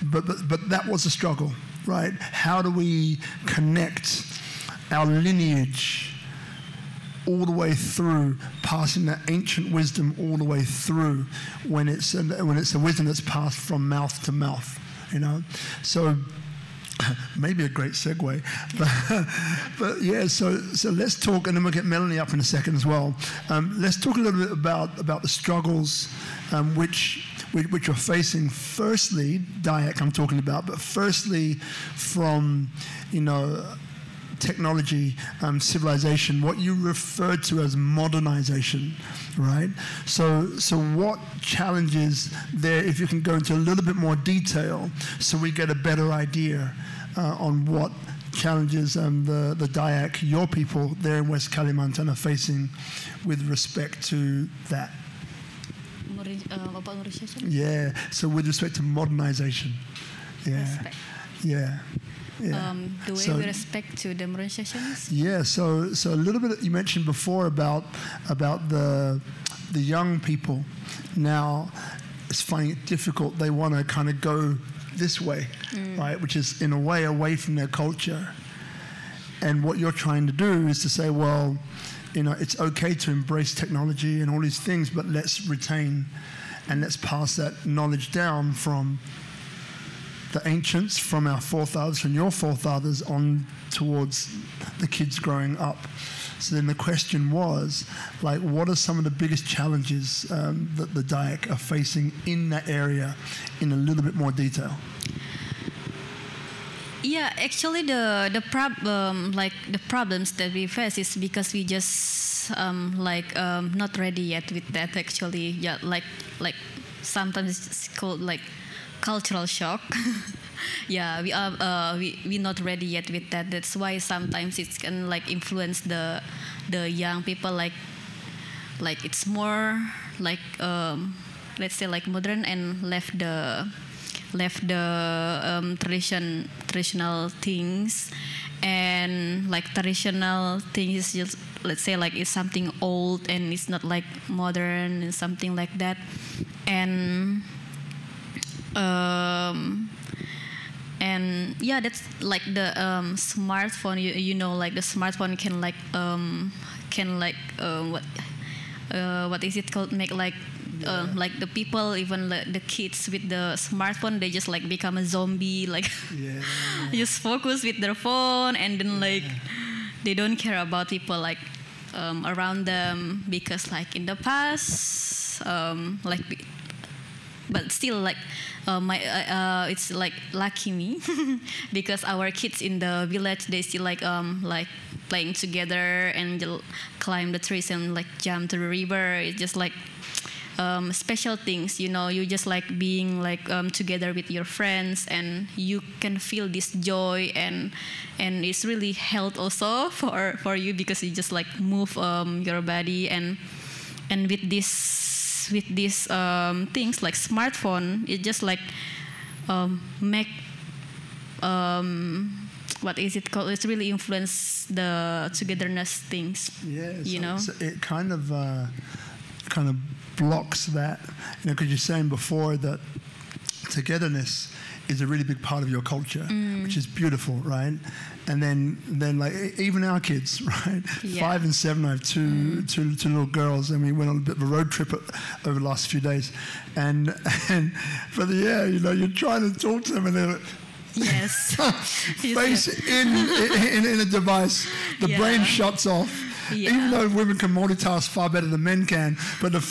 but that was a struggle, right? How do we connect our lineage all the way through, passing that ancient wisdom all the way through, when it's a wisdom that's passed from mouth to mouth? You know, so maybe a great segue, but yeah. So let's talk, and then we'll get Melanie up in a second as well. Let's talk a little bit about the struggles which you're facing. Firstly, Dayak, I'm talking about, but firstly, from, you know, technology, civilization, what you referred to as modernization, right? So what challenges there, if you can go into a little bit more detail so we get a better idea on what challenges the Dayak, your people there in West Kalimantan, are facing with respect to that. Yeah, so with respect to modernization. Yeah. Respect. Yeah. Yeah. The way we respect to the modernizations. Yeah, so a little bit you mentioned before about the young people. Now, it's finding it difficult. They want to kind of go this way, right? Which is in a way away from their culture. And what you're trying to do is to say, well, you know, it's okay to embrace technology and all these things, but let's retain and let's pass that knowledge down from the ancients, from our forefathers, from your forefathers, on towards the kids growing up. So then the question was, like, what are some of the biggest challenges that the Dayak are facing in that area, in a little bit more detail? Yeah, actually, the problems that we face is because we just not ready yet with that. Actually, yeah, like sometimes it's called like cultural shock. Yeah, we're not ready yet with that. That's why sometimes it can like influence the young people, like it's more like let's say like modern, and left the left the traditional things, and like traditional things just, let's say like it's something old and it's not like modern and something like that, and yeah, that's like the smartphone. You know, like the smartphone can what is it called? Make like the people, even the kids with the smartphone, they just like become a zombie, like just focus with their phone, and then like they don't care about people like around them, because like in the past, but still like it's like lucky me because our kids in the village, they still like playing together and climb the trees and like jump to the river. It's just like special things, you know. You just like being like together with your friends, and you can feel this joy, and it's really health also for you, because you just like move your body, and with this things like smartphone, it just like make what is it called? It's really influence the togetherness things. Yeah, you know. So it kind of blocks that, you know, because you're saying before that togetherness is a really big part of your culture, which is beautiful, right? And then like even our kids, right? Yeah. 5 and 7. I have two little girls, and we went on a bit of a road trip over the last few days, and you know, you're trying to talk to them, and they're like, yes, face in a device, the brain shuts off. Yeah. Even though women can multitask far better than men can, but the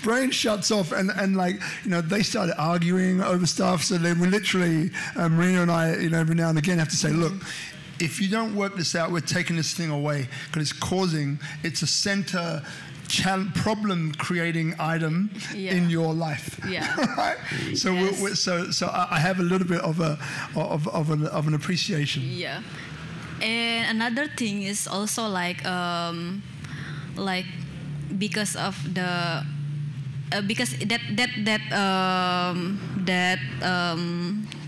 brain shuts off, and like, you know, they started arguing over stuff. So then we literally, Marina and I, you know, every now and again have to say, look, if you don't work this out, we're taking this thing away, because it's a center problem creating item in your life. Yeah. Right? So yes. So I have a little bit of an appreciation. Yeah. And another thing is also like because of the because that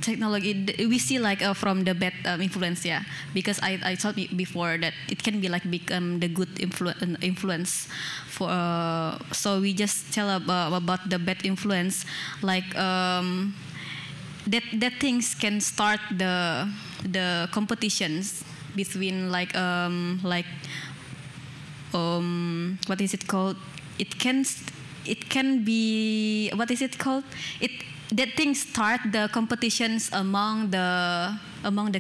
technology, we see like from the bad influence, because I thought before that it can be like become the good influence for so we just tell about the bad influence, like that things can start the competitions between like what is it called? It can be, what is it called? That thing start the competitions among the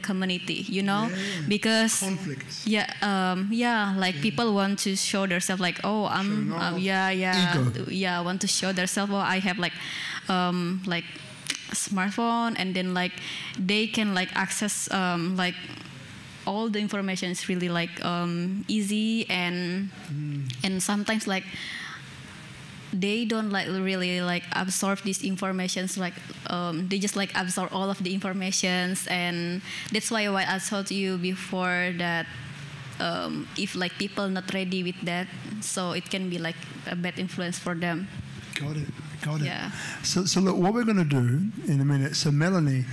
community, you know, because conflicts. Like people want to show themselves, like, oh, I'm ego. Want to show themselves. Oh, I have like smartphone, and then like they can like access like all the information is really like easy, and sometimes like they don't like really like absorb these informations, like they just like absorb all of the informations, and that's why I told you before that if like people not ready with that, so it can be like a bad influence for them. Got it. Yeah. So look, what we're going to do in a minute. So Melanie,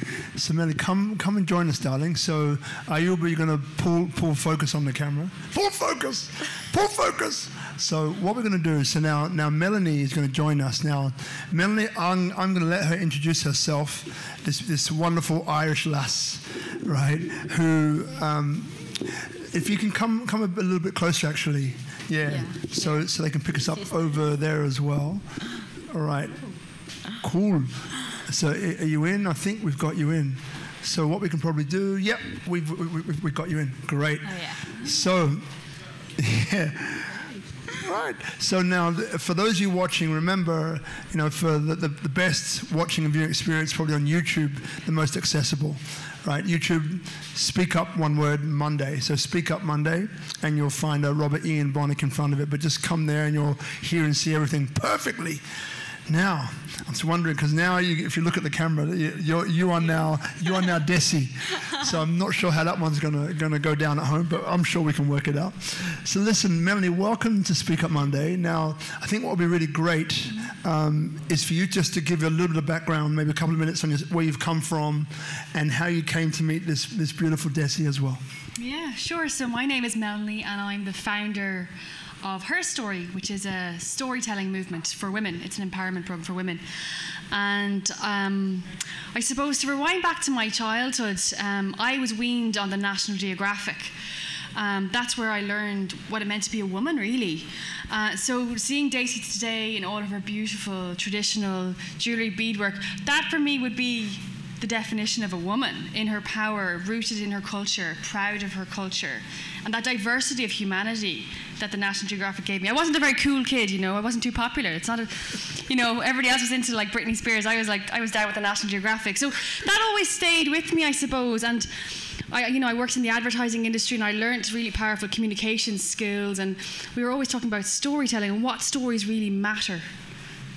come and join us, darling. So Ayuba, you're going to pull focus on the camera. Pull focus. So what we're going to do is, so now Melanie is going to join us. Now, Melanie, I'm going to let her introduce herself. This wonderful Irish lass, right? Who, if you can come a little bit closer, actually. Yeah. So they can pick us up over there as well. All right, cool. So are you in? I think we've got you in. So what we can probably do, yep, we've got you in. Great. Oh, yeah. So, right. So now, for those of you watching, remember, you know, for the best watching and viewing experience, probably on YouTube, the most accessible. Right, YouTube, SpeakuP, one word, Monday. So SpeakuP Monday, and you'll find Robert Ian Bonnick in front of it. But just come there, and you'll hear and see everything perfectly. Now, I was wondering, because now if you look at the camera, you are now Dessy. So I'm not sure how that one's gonna go down at home, but I'm sure we can work it out. So listen, Melanie, welcome to Speak Up Monday. Now, I think what would be really great is for you just to give a little bit of background, maybe a couple of minutes on where you've come from and how you came to meet this beautiful Dessy as well. Yeah, sure. So my name is Melanie, and I'm the founder of Her Story, which is a storytelling movement for women. It's an empowerment program for women. And I suppose to rewind back to my childhood, I was weaned on the National Geographic. That's where I learned what it meant to be a woman, really. So seeing Dessy today in all of her beautiful traditional jewellery beadwork, that for me would be the definition of a woman, in her power, rooted in her culture, proud of her culture, and that diversity of humanity that the National Geographic gave me. I wasn't a very cool kid, you know. I wasn't too popular. It's not a, you know, everybody else was into like Britney Spears. I was down with the National Geographic. So that always stayed with me, I suppose. And I worked in the advertising industry, and I learned really powerful communication skills. And we were always talking about storytelling and what stories really matter,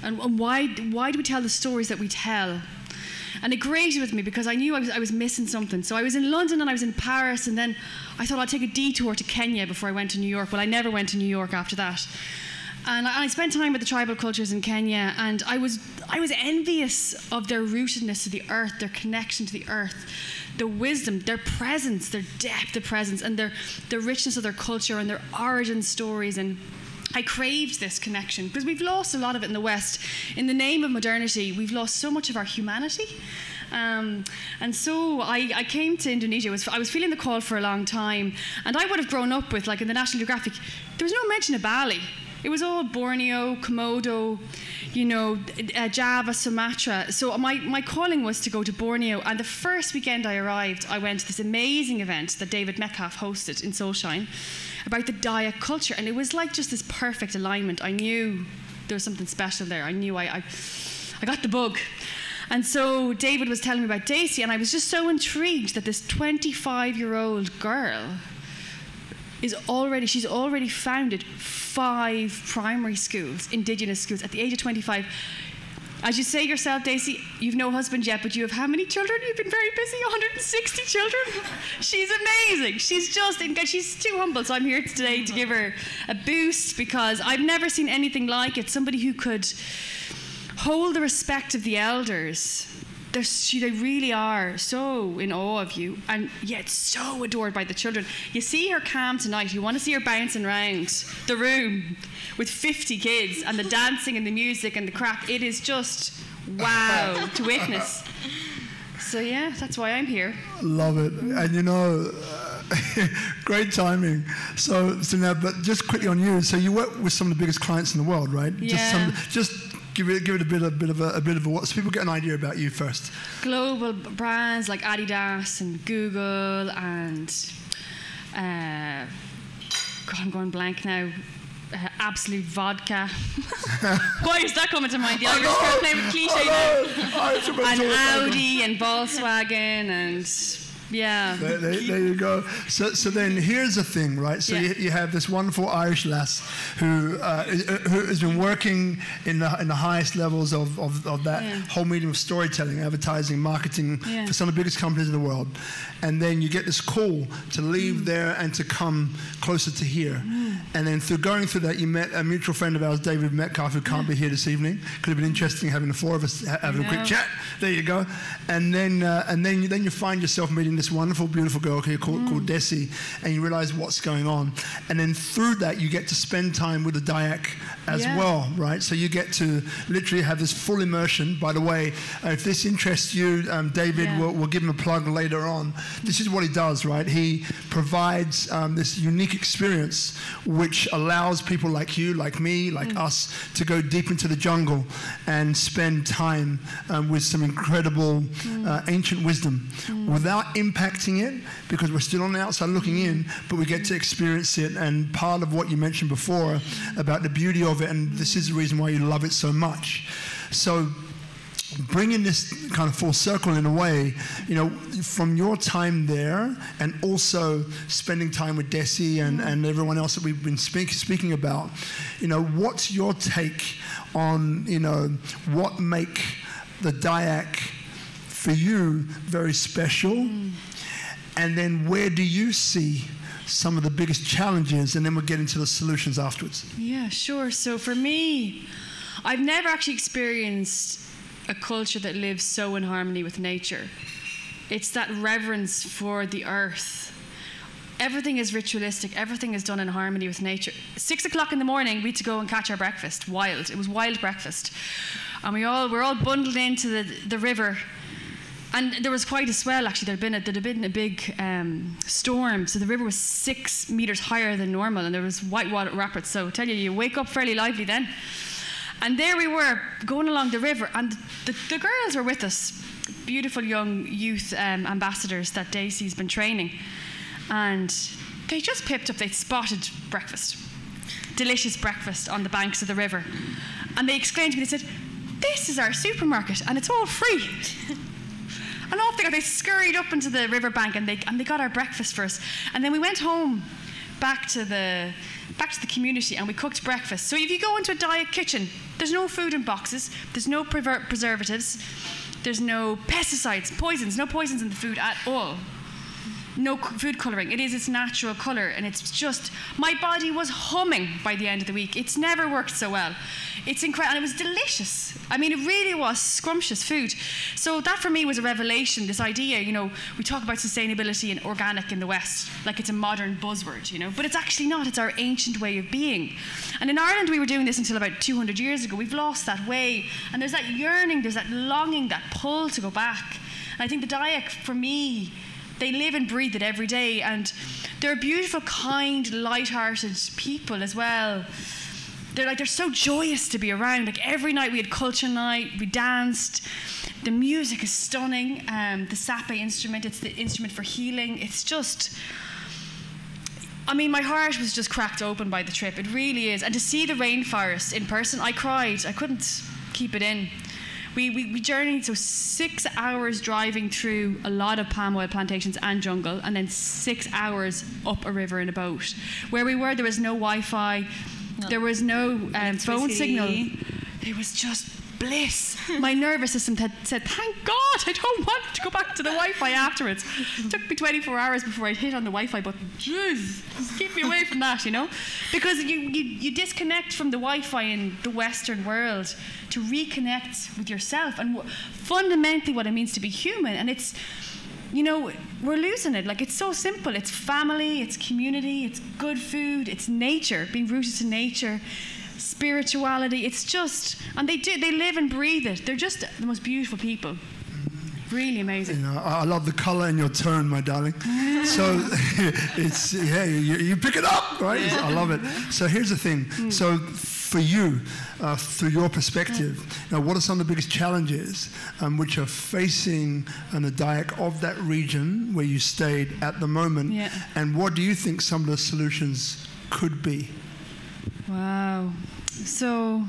and why do we tell the stories that we tell. And it grated with me because I knew I was missing something. So I was in London and I was in Paris, and then I thought I'd take a detour to Kenya before I went to New York. Well, I never went to New York after that. And I spent time with the tribal cultures in Kenya, and I was envious of their rootedness to the earth, their connection to the earth, the wisdom, their presence, their depth of presence, and the richness of their culture and their origin stories. And I craved this connection because we've lost a lot of it in the West. In the name of modernity, we've lost so much of our humanity. And so I came to Indonesia. I was feeling the call for a long time. And I would have grown up with, like in the National Geographic, there was no mention of Bali. It was all Borneo, Komodo, you know, Java, Sumatra. So my calling was to go to Borneo. And the first weekend I arrived, I went to this amazing event that David Metcalf hosted in Soulshine about the Dayak culture. And it was like just this perfect alignment. I knew there was something special there. I knew I got the bug. And so David was telling me about Dessy, and I was just so intrigued that this 25-year-old girl she's already founded 5 primary schools, indigenous schools, at the age of 25. As you say yourself, Dessy, you've no husband yet, but you have how many children? You've been very busy, 160 children. She's amazing. She's too humble, so I'm here today to give her a boost because I've never seen anything like it. Somebody who could hold the respect of the elders. They really are so in awe of you, and yet so adored by the children. You see her calm tonight. You want to see her bouncing around the room with 50 kids, and the dancing and the music and the crack. It is just wow to witness. So yeah, that's why I'm here. Love it. And you know, great timing. So now, but just quickly on you. So you work with some of the biggest clients in the world, right? Yeah. Just give it a bit of a what, so people get an idea about you first. Global brands like Adidas and Google and God, I'm going blank now. Absolute Vodka. Why is that coming to mind? The Irish flavor cliche now. And Audi and Volkswagen and yeah. There you go. So then here's the thing, right? So you have this wonderful Irish lass who has been working in the highest levels of that whole medium of storytelling, advertising, marketing for some of the biggest companies in the world. And then you get this call to leave there and to come closer to here. And then going through that, you met a mutual friend of ours, David Metcalf, who can't be here this evening. Could have been interesting having the 4 of us having a quick chat. There you go. And then you find yourself meeting this wonderful, beautiful girl here called Dessy, and you realize what's going on. And then through that, you get to spend time with the Dayak as well, right? So you get to literally have this full immersion. By the way, if this interests you, David, we'll give him a plug later on. This is what he does, right? He provides this unique experience which allows people like you, like me, like us, to go deep into the jungle and spend time with some incredible ancient wisdom without impacting it, because we're still on the outside looking in, but we get to experience it. And part of what you mentioned before about the beauty of it, and this is the reason why you love it so much. So bringing this kind of full circle in a way, you know, from your time there and also spending time with Dessy and everyone else that we've been speaking about, you know, what's your take on, you know, what make the Dayak for you very special? And then where do you see some of the biggest challenges? And then we'll get into the solutions afterwards. Yeah, sure. So for me, I've never actually experienced a culture that lives so in harmony with nature. It's that reverence for the earth. Everything is ritualistic. Everything is done in harmony with nature. 6 o'clock in the morning, we had to go and catch our breakfast. Wild. It was wild breakfast. And we're all bundled into the river. And there was quite a swell, actually. There'd been a big storm. So the river was 6 meters higher than normal. And there was whitewater rapids. So I tell you, you wake up fairly lively then. And there we were, going along the river, and the girls were with us, beautiful young youth ambassadors that Dessy's been training. And they just pipped up, they'd spotted breakfast, delicious breakfast on the banks of the river. And they exclaimed to me, they said, "This is our supermarket, and it's all free." And off they got, they scurried up into the riverbank, and they got our breakfast for us. And then we went home, back to the community, and we cooked breakfast. So if you go into a Dayak kitchen, there's no food in boxes, there's no preservatives, there's no pesticides, no poisons in the food at all. No food colouring. It is its natural colour, and it's just, my body was humming by the end of the week. It's never worked so well. It's incredible, and it was delicious. I mean, it really was scrumptious food. So that for me was a revelation, this idea, you know, we talk about sustainability and organic in the West, like it's a modern buzzword, you know, but it's actually not. It's our ancient way of being. And in Ireland, we were doing this until about 200 years ago. We've lost that way, and there's that yearning, there's that longing, that pull to go back. And I think the Dayak, for me, they live and breathe it every day, and they're beautiful, kind, light-hearted people as well. They're so joyous to be around. Like every night we had culture night, we danced. The music is stunning. The sape instrument, it's the instrument for healing. It's just, I mean, my heart was just cracked open by the trip. It really is. And to see the rainforest in person, I cried. I couldn't keep it in. We journeyed, so 6 hours driving through a lot of palm oil plantations and jungle, and then 6 hours up a river in a boat. Where we were, there was no Wi-Fi, there was no phone signal. It was just bliss. My nervous system had said, "Thank God, I don't want to go back to the Wi-Fi afterwards." It took me 24 hours before I hit on the Wi-Fi button. Jeez, just keep me away from that, you know? Because you disconnect from the Wi-Fi in the Western world to reconnect with yourself and fundamentally what it means to be human. And it's, you know, we're losing it. Like, it's so simple. It's family, it's community, it's good food, it's nature, being rooted to nature, spirituality. It's just, and they live and breathe it. They're just the most beautiful people. Really amazing. You know, I love the color in your tone, my darling. So it's, yeah, you pick it up, right? Yeah. I love it. So here's the thing. So for you, through your perspective, you know, what are some of the biggest challenges which are facing the Dayak of that region where you stayed at the moment? Yeah. And what do you think some of the solutions could be? Wow. So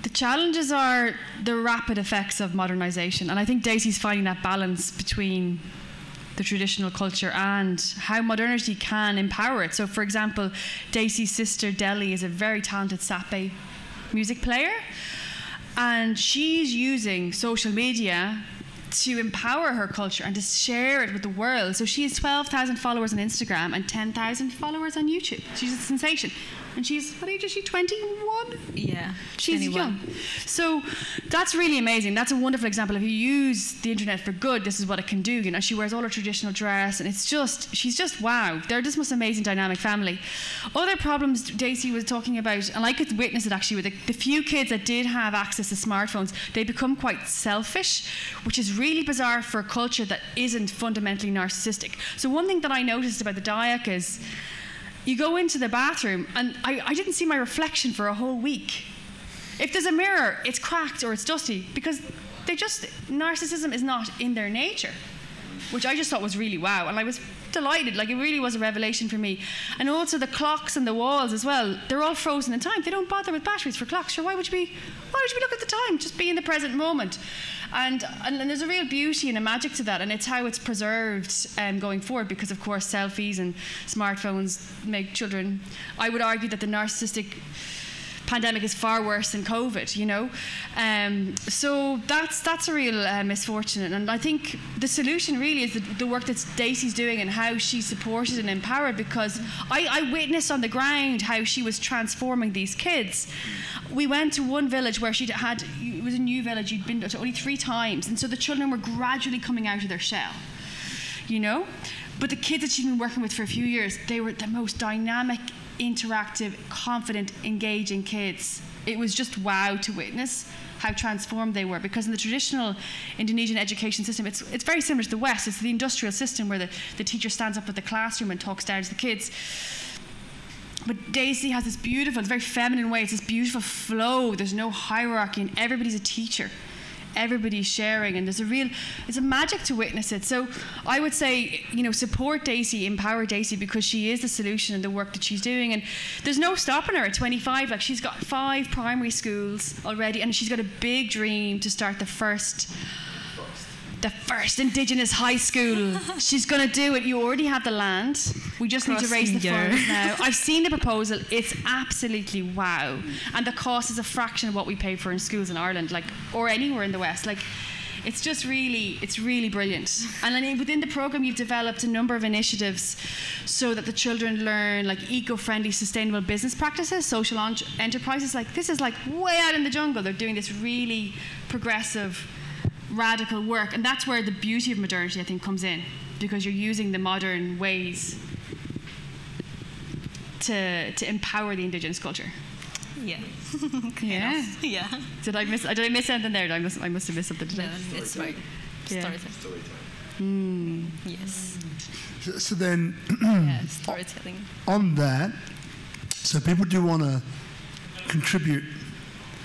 the challenges are the rapid effects of modernization. And I think Dessy's finding that balance between the traditional culture and how modernity can empower it. So, for example, Dessy's sister, Deli, is a very talented sape music player. And she's using social media to empower her culture and to share it with the world. So she has 12,000 followers on Instagram and 10,000 followers on YouTube. She's a sensation. And she's, what age is she, 21? Yeah, she's 21. young. So that's really amazing. That's a wonderful example. If you use the internet for good, this is what it can do. You know, she wears all her traditional dress, and it's just, she's just wow. They're just most amazing dynamic family. Other problems Dessy was talking about, and I could witness it actually with the few kids that did have access to smartphones, they become quite selfish, which is really bizarre for a culture that isn't fundamentally narcissistic. So one thing that I noticed about the Dayak is, you go into the bathroom, and I didn't see my reflection for a whole week. If there's a mirror, it's cracked or it's dusty, because narcissism is not in their nature, which I just thought was really wow. And I was delighted. Like, it really was a revelation for me. And also the clocks and the walls as well, they're all frozen in time. They don't bother with batteries for clocks. Sure, why would you be look at the time? Just be in the present moment. And there's a real beauty and a magic to that, and it's how it's preserved going forward, because of course selfies and smartphones make children, I would argue that the narcissistic pandemic is far worse than COVID, you know. So that's a real misfortune. And I think the solution really is the work that Daisy's doing and how she supported and empowered, because I witnessed on the ground how she was transforming these kids. We went to one village where it was a new village, you'd been to only 3 times, and so the children were gradually coming out of their shell, you know. But the kids that she'd been working with for a few years, they were the most dynamic, interactive, confident, engaging kids. It was just wow to witness how transformed they were, because in the traditional Indonesian education system, it's very similar to the West. It's the industrial system where the teacher stands up at the classroom and talks down to the kids. But Daisy has this beautiful, it's very feminine way, it's this beautiful flow, there's no hierarchy, and everybody's a teacher. Everybody's sharing, and it's a magic to witness it. So I would say, you know, support Daisy, empower Daisy, because she is the solution in the work that she's doing. And there's no stopping her at 25. Like, she's got 5 primary schools already, and she's got a big dream to start the first indigenous high school. She's going to do it. You already have the land. We just need to raise the funds now. I've seen the proposal. It's absolutely wow. And the cost is a fraction of what we pay for in schools in Ireland, like, or anywhere in the West. Like, it's just really, it's really brilliant. And then within the program, you've developed a number of initiatives so that the children learn like eco-friendly, sustainable business practices, social enterprises. Like, this is like way out in the jungle. They're doing this really progressive, radical work, and that's where the beauty of modernity, I think, comes in, because you're using the modern ways to empower the indigenous culture. Yeah. Yeah. Did I miss something there? I must have missed something today. No, it's right. Yeah. Storytelling. Yes. So then, storytelling. On that, so people do want to contribute.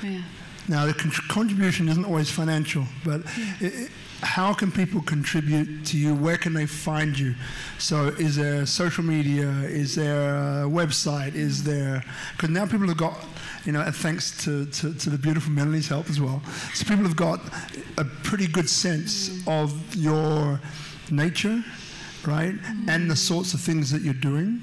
Yeah. Now, the contribution isn't always financial, but how can people contribute to you? Where can they find you? So is there social media? Is there a website? Is there... Because now people have got, you know, and thanks to the beautiful Melanie's help as well, so people have got a pretty good sense of your nature, right? And the sorts of things that you're doing,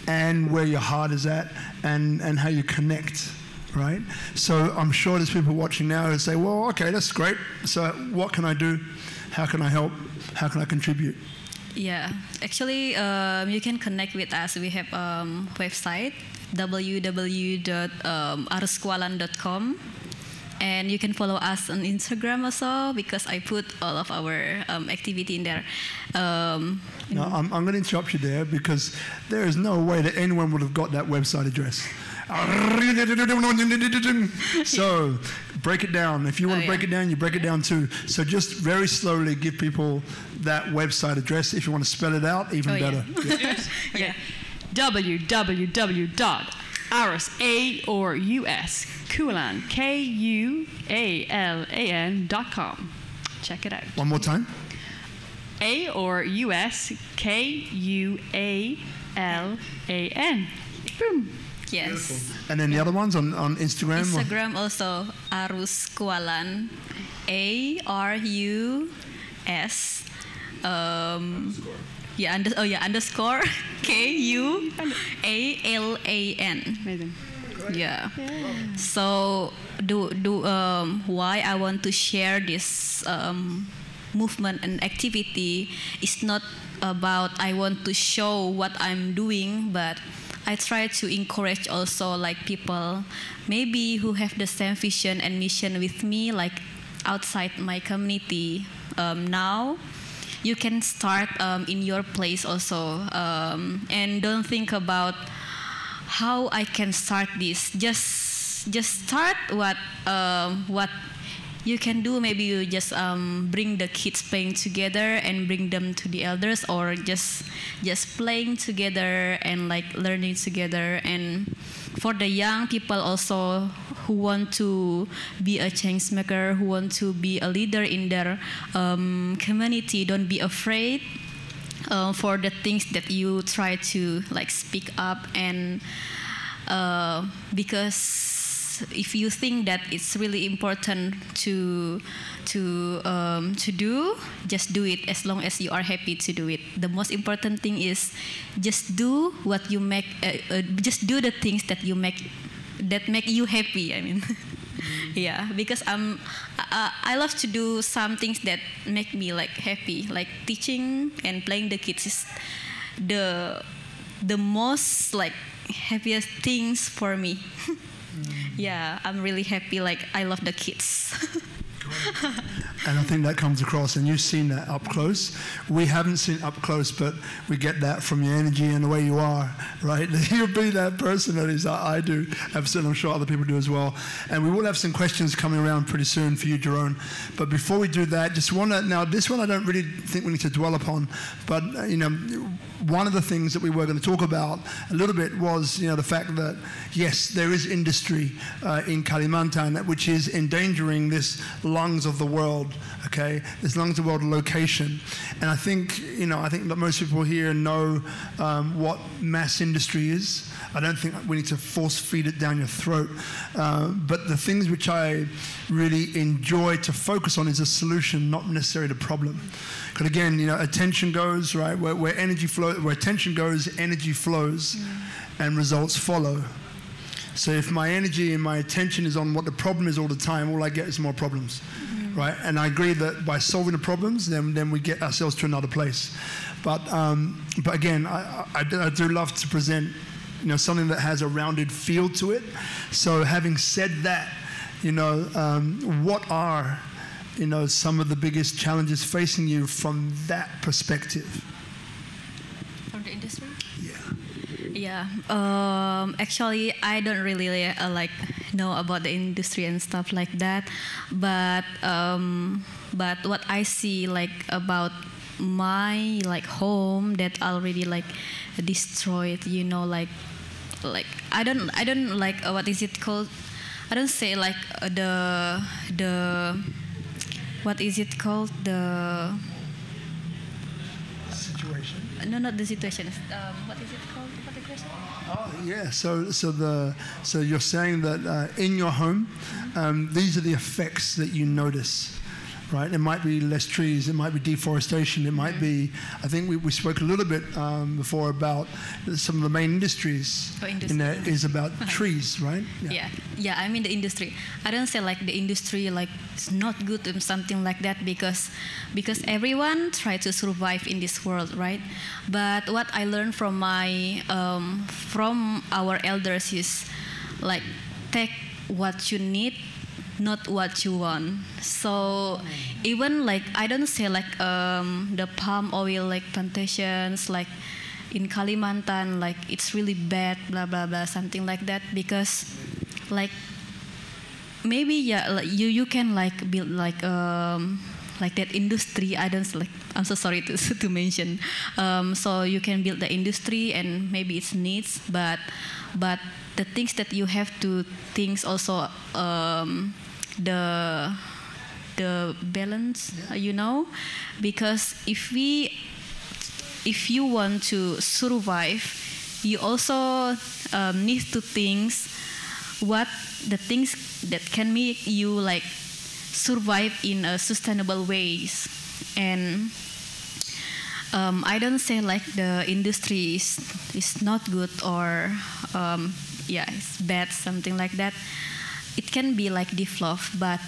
and where your heart is at, and how you connect. Right? So I'm sure there's people watching now who say, well, okay, that's great. So what can I do? How can I help? How can I contribute? Yeah, actually, you can connect with us. We have a website, www.aruskualan.com. And you can follow us on Instagram also, because I put all of our activity in there. I'm going to interrupt you there, because there is no way that anyone would have got that website address. So break it down. If you want to break it down, you break it down too. So just very slowly give people that website address. If you want to spell it out, even better. Yeah. www.arus, Kualan, KUALAN.com. Check it out. One more time. KUALAN. Boom. Yes. Beautiful. And then the other ones on Instagram? Instagram also, Aruskualan, ARUS, underscore KUALAN. Amazing. Yeah. So why I want to share this movement and activity is not about I want to show what I'm doing, but I try to encourage also like people maybe who have the same vision and mission with me, like outside my community. Now you can start in your place also, and don't think about how I can start this. Just start what you can do. Maybe you just bring the kids playing together and bring them to the elders, or just playing together and like learning together. And for the young people also who want to be a change maker, who want to be a leader in their community, don't be afraid. for the things that you try to like speak up, and because if you think that it's really important to do, just do it as long as you are happy to do it. The most important thing is just do what you make, just do the things that make you happy. I mean, yeah, because I love to do some things that make me like happy, like teaching and playing the kids is the most like happiest things for me. Yeah, I'm really happy. Like I love the kids. And I think that comes across, and you've seen that up close. We haven't seen it up close, but we get that from your energy and the way you are, right? You'll be that person that is, I do, absolutely. I'm sure other people do as well. And we will have some questions coming around pretty soon for you, Jerome. But before we do that, just want to, now this one I don't really think we need to dwell upon, but one of the things that we were going to talk about a little bit was, the fact that, yes, there is industry in Kalimantan, which is endangering this lungs of the world, okay? This lungs of the world location. And I think that most people here know what mass industry is. I don't think we need to force feed it down your throat. But the things which I really enjoy to focus on is a solution, not necessarily the problem. Because again, attention goes, right? Where energy flows, where attention goes, energy flows, and results follow. So if my energy and my attention is on what the problem is all the time, all I get is more problems, right? And I agree that by solving the problems, then we get ourselves to another place. But again, I do love to present, something that has a rounded feel to it. So having said that, what are some of the biggest challenges facing you from that perspective? From the industry? Yeah. Yeah. Actually, I don't really know about the industry and stuff like that. But what I see about my home that already destroyed. I don't what is it called? I don't say the what is it called, the situation? No, not the situation. What is it called? What the question? Oh yeah. So you're saying that in your home, these are the effects that you notice, right? It might be less trees. It might be deforestation. It might be. I think we spoke a little bit before about some of the main industries in there is about trees, right? Yeah. I mean the industry. I don't say the industry it's not good or something like that because everyone try to survive in this world, right? But what I learned from from our elders is take what you need, not what you want. So even I don't say the palm oil plantations in Kalimantan it's really bad, blah blah blah, something like that, because maybe you can build that industry. I'm so sorry to mention. So you can build the industry and maybe it's needs, but the things that you have to think also the balance, because if you want to survive, you also need to think what the things that can make you survive in a sustainable ways. And I don't say the industry is not good or it's bad, something like that. It can be developed, but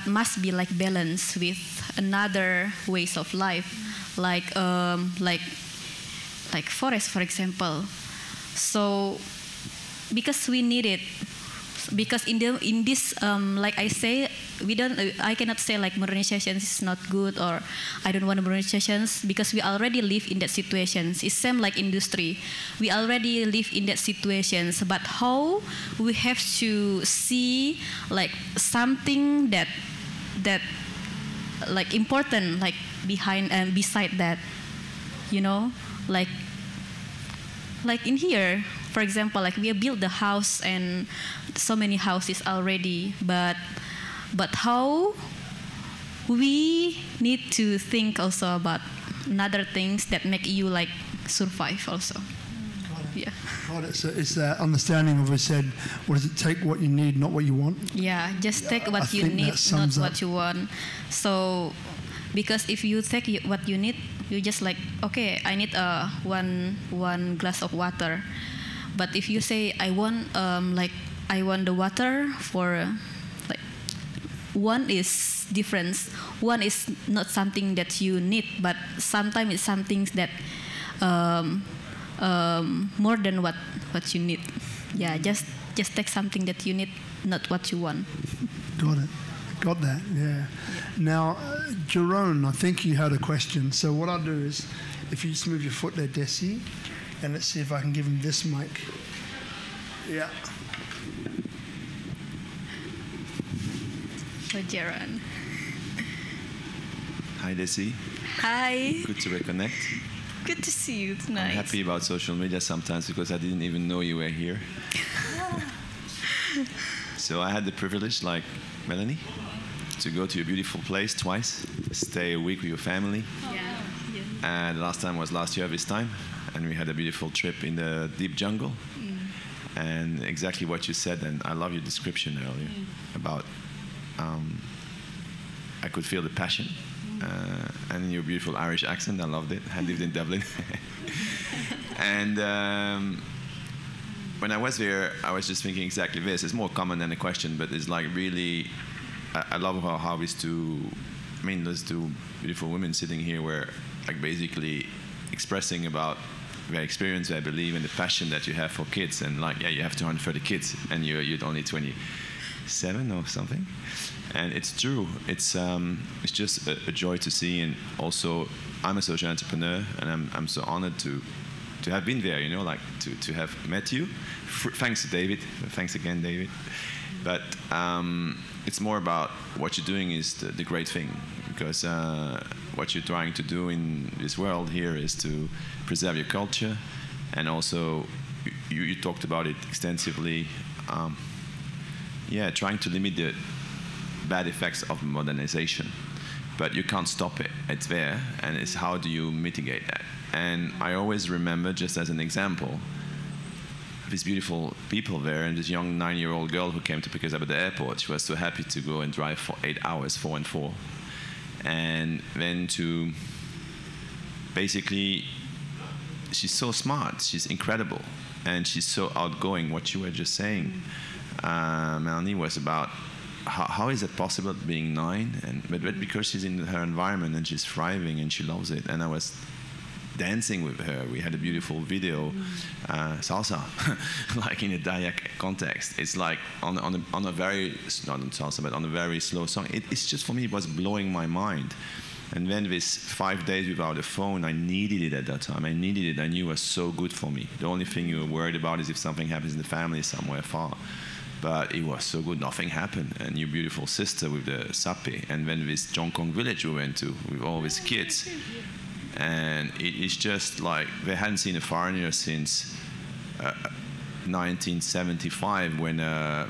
must be balanced with another ways of life, like forest, for example. So because we need it, because in this I say, I cannot say modernization is not good or I don't want modernizations, because we already live in that situations. It's same like industry. We already live in that situations, but how we have to see something that important behind and beside that, in here, for example, we built the house and so many houses already, but how we need to think also about another things that make you like survive also. Yeah. Got it. So it's that understanding of, we said, what does it take what you need, not what you want? Yeah, just take what you need, not what you want. So, because if you take what you need, you just like, okay, I need one glass of water. But if you say, I want the water for like, one is different. One is not something that you need, but sometimes it's something that more than what you need. Yeah, just take something that you need, not what you want. Got it. Got that, yeah. Now, Jerome, I think you had a question. So what I'll do is, if you just move your foot there, Dessy, and let's see if I can give him this mic. Yeah. So, Jerome. Hi, Dessy. Hi. Good to reconnect. Good to see you tonight. I'm happy about social media sometimes because I didn't even know you were here. So I had the privilege, like Melanie, to go to a beautiful place twice, stay a week with your family. Yeah. And the last time was last year this time, and we had a beautiful trip in the deep jungle. And exactly what you said, and I love your description earlier about, I could feel the passion. And your beautiful Irish accent, I loved it. I lived in Dublin. And when I was there, I was just thinking exactly this. It's more common than a question, but it's like really, I love how these two, those two beautiful women sitting here were like basically expressing about their experience, their belief, and the passion that you have for kids. And like, yeah, you have 230 kids, and you're only 27 or something. And it's true. It's just a joy to see. And also, I'm a social entrepreneur, and I'm so honored to have been there. You know, like to have met you. Thanks to David. Thanks again, David. But it's more about what you're doing is the great thing, because what you're trying to do in this world here is to preserve your culture, and also you talked about it extensively. Yeah, trying to limit the bad effects of modernization, but you can't stop it. It's there, and it's how do you mitigate that? And I always remember, just as an example, these beautiful people there, and this young 9-year-old girl who came to pick us up at the airport. She was so happy to go and drive for 8 hours, 4 and 4, and then to basically, she's so smart, she's incredible, and she's so outgoing. What you were just saying, Melanie, was about how is it possible being 9, but because she's in her environment and she's thriving and she loves it. And I was dancing with her. We had a beautiful video, salsa, like in a Dayak context. It's like on a very, not on salsa, but on a very slow song. It's just, for me, it was blowing my mind. And then this 5 days without a phone, I needed it at that time. I needed it. I knew it was so good for me. The only thing you were worried about is if something happens in the family somewhere far. But it was so good, nothing happened. And your beautiful sister with the sape, and then this Jongkong village we went to with all these kids. And it's just like they hadn't seen a foreigner since 1975 when an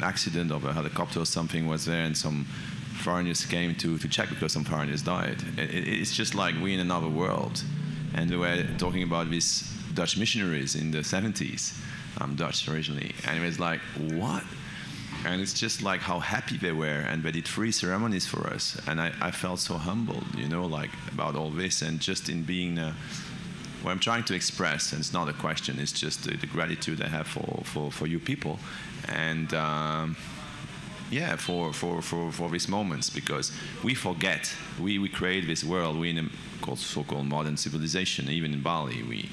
accident of a helicopter or something was there, and some foreigners came to check because some foreigners died. It's just like we're in another world. And they were talking about these Dutch missionaries in the 70s. I'm Dutch originally, and it was like, what? And it's just like how happy they were, and they did 3 ceremonies for us, and I felt so humbled, you know, like about all this, and just in being what I'm trying to express, and it's not a question, it's just the gratitude I have for you people, and yeah, for these moments, because we forget, we create this world, we in a so-called modern civilization, even in Bali,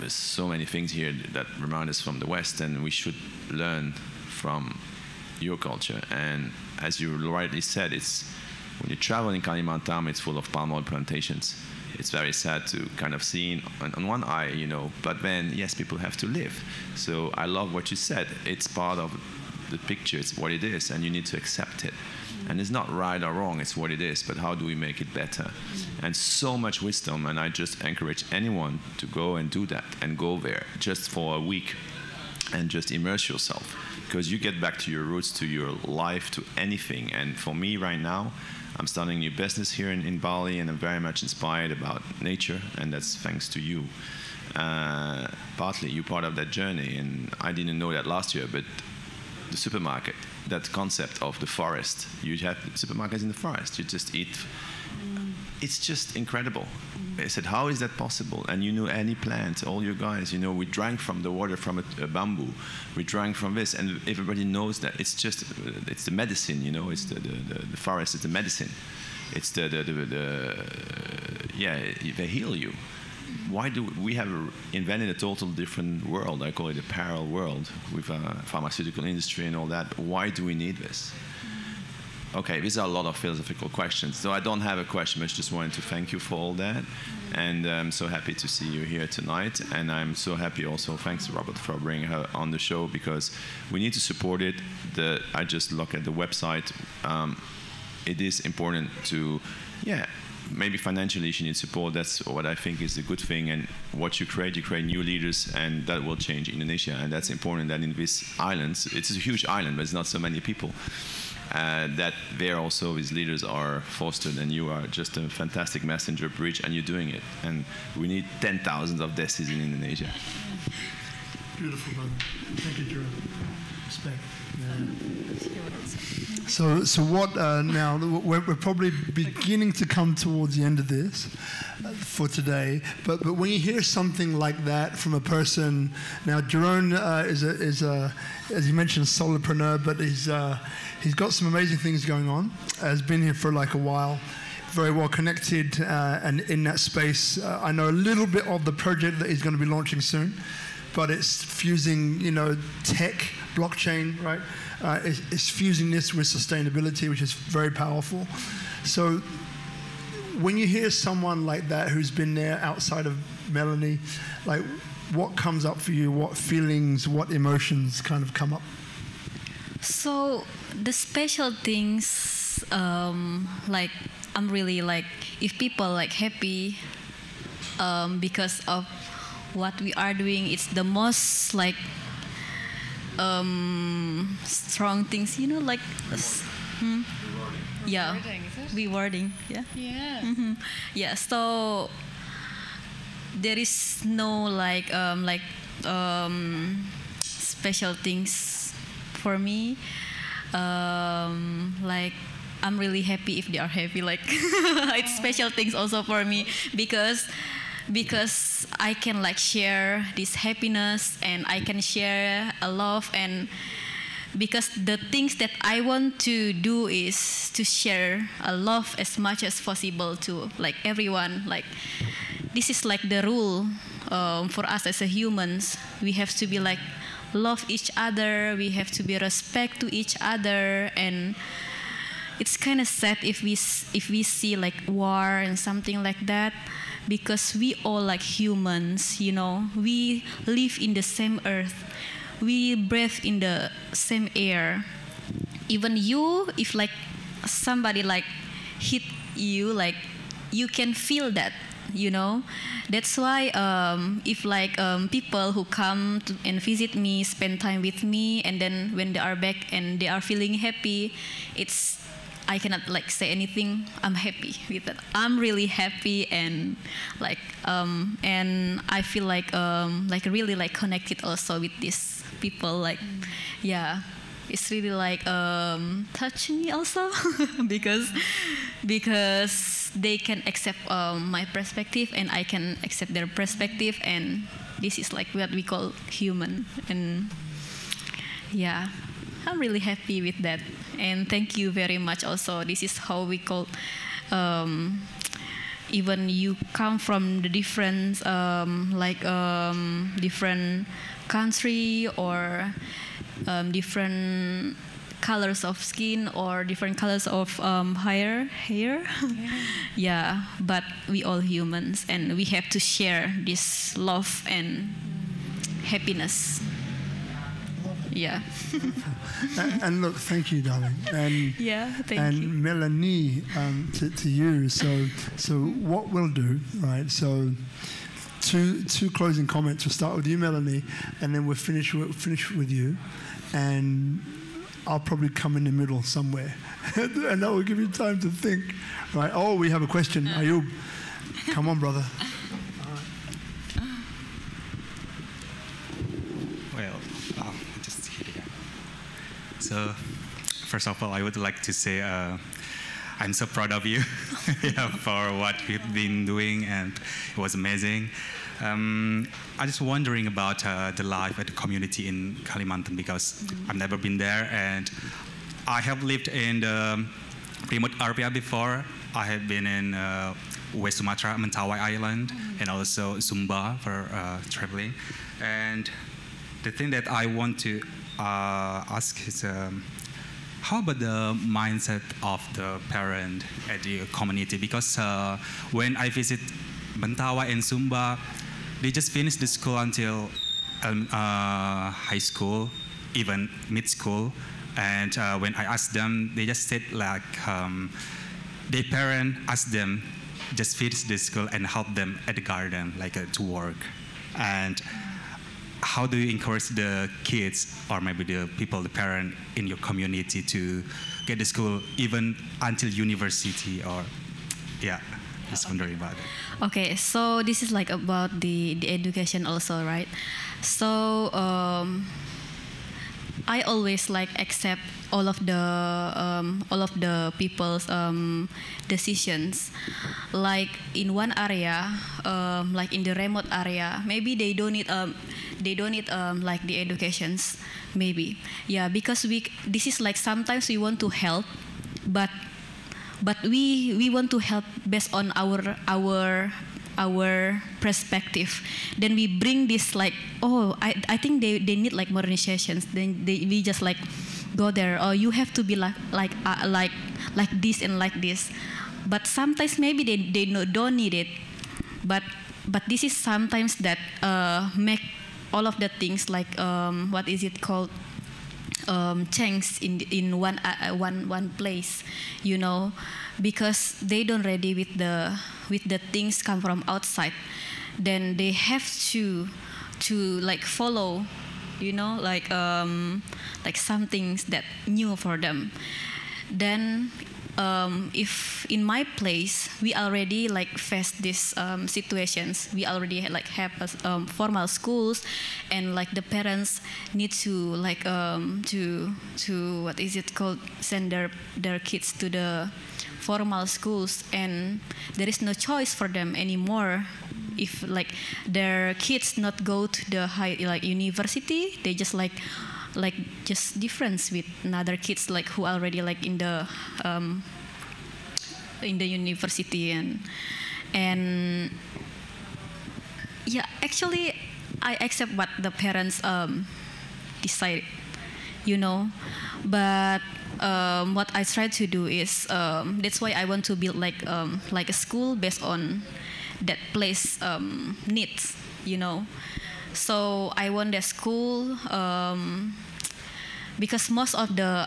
there's so many things here that remind us from the West, and we should learn from your culture. And as you rightly said, it's when you travel in Kalimantan, it's full of palm oil plantations. It's very sad to kind of see on one eye, you know, but then, yes, people have to live. So I love what you said. It's part of the picture. It's what it is, and you need to accept it. And it's not right or wrong, it's what it is, but how do we make it better? And so much wisdom, and I just encourage anyone to go and do that, and go there just for a week. and just immerse yourself, because you get back to your roots, to your life, to anything. And for me right now, I'm starting a new business here in Bali, and I'm very much inspired about nature, and that's thanks to you. Partly, you're part of that journey, and I didn't know that last year, but the supermarket, that concept of the forest, you have supermarkets in the forest, you just eat. It's just incredible. I said, how is that possible? And you know any plant, all you guys, you know, we drank from the water from a bamboo. We drank from this, and everybody knows that it's just, it's the medicine, you know, it's the forest is the medicine. It's yeah, they heal you. Why do we have invented a total different world? I call it a parallel world with pharmaceutical industry and all that. Why do we need this? Okay, these are a lot of philosophical questions. So I don't have a question, I just wanted to thank you for all that. And I'm so happy to see you here tonight. And I'm so happy also, thanks Robert for bringing her on the show, because we need to support it. I just look at the website. It is important to, yeah, maybe financially you need support. That's what I think is a good thing. And what you create new leaders, and that will change Indonesia. And that's important that in these islands, it's a huge island, but it's not so many people. That there also these leaders are fostered, and you are just a fantastic messenger bridge, and you're doing it. And we need 10,000 of Dessys in Indonesia. Beautiful, brother. Thank you, Jerome. Respect. Yeah. So what now? We're probably beginning to come towards the end of this for today. But when you hear something like that from a person, now Jerome is a as you mentioned, a solopreneur, but he's got some amazing things going on. Has been here for like a while, very well connected, and in that space, I know a little bit of the project that he's going to be launching soon. But it's fusing, you know, tech, blockchain, right? It's fusing this with sustainability, which is very powerful. So when you hear someone like that who's been there outside of Melanie, like what comes up for you? What feelings, what emotions kind of come up? So the special things, like I'm really like, if people like happy because of what we are doing, it's the most like strong things, you know, like yeah, rewarding, yeah, yeah. So there is no like special things for me. Like I'm really happy if they are happy. Like it's special things also for me because I can like share this happiness, and I can share a love, and because the things that I want to do is to share a love as much as possible to like everyone. Like this is like the rule for us as a humans. We have to be like love each other. We have to be respect to each other, and it's kind of sad if we see like war and something like that. Because we all like humans, you know, we live in the same earth, we breathe in the same air. Even you, if like somebody like hit you, like you can feel that, you know. That's why if like people who come to and visit me, spend time with me, and then when they are back and they are feeling happy, I cannot like say anything. I'm happy with that. I'm really happy, and like and I feel like really like connected also with these people. Like yeah, it's really like touching me also because they can accept my perspective, and I can accept their perspective, and this is like what we call human. And yeah, I'm really happy with that. And thank you very much also. This is how we call, even you come from the different, different country, or different colors of skin, or different colors of hair. Yeah, but we all humans, and we have to share this love and happiness. Yeah. and look, thank you, darling. And yeah, thank you. And Melanie, to you. So what we'll do, right? So two closing comments. We'll start with you, Melanie, and then we'll finish with you, and I'll probably come in the middle somewhere, and that will give you time to think. Right? Oh, we have a question. Ayub, come on, brother. Well, just here. So, first of all, I would like to say I'm so proud of you for what you've been doing, and it was amazing. I'm just wondering about the life at the community in Kalimantan, because I've never been there, and I have lived in the remote area before. I have been in West Sumatra, Mentawai Island, and also Sumba for traveling. And the thing that I want to ask is, how about the mindset of the parent at the community? Because when I visit Mentawai and Sumba, they just finished the school until high school, even mid-school. And when I asked them, they just said like, their parent asked them just finish the school and help them at the garden, like to work. And how do you encourage the kids, or maybe the people, the parent in your community, to get to school even until university? Or just wondering about it. Okay, so this is like about the education also, right? So I always like accept all of the people's decisions. Like in one area, like in the remote area, maybe they don't need like the educations, maybe. Yeah, because this is like sometimes we want to help, but we want to help based on our perspective. Then we bring this like, oh, I think they need like more initiations. Then we just like go there. Oh, you have to be like this and like this. But sometimes maybe they don't need it. But this is sometimes that make all of the things like what is it called? Change in one place, you know, because they don't ready with the things come from outside. Then they have to like follow, you know, like some things that new for them. Then if in my place we already like face these situations, we already have formal schools, and like the parents need to like to what is it called, send their kids to the formal schools, and there is no choice for them anymore. If like their kids not go to the high like university, they just like just difference with another kids like who already like in the university. And yeah, actually I accept what the parents decide, you know, but what I try to do is that's why I want to build like a school based on that place needs, you know. So I want the school because most of the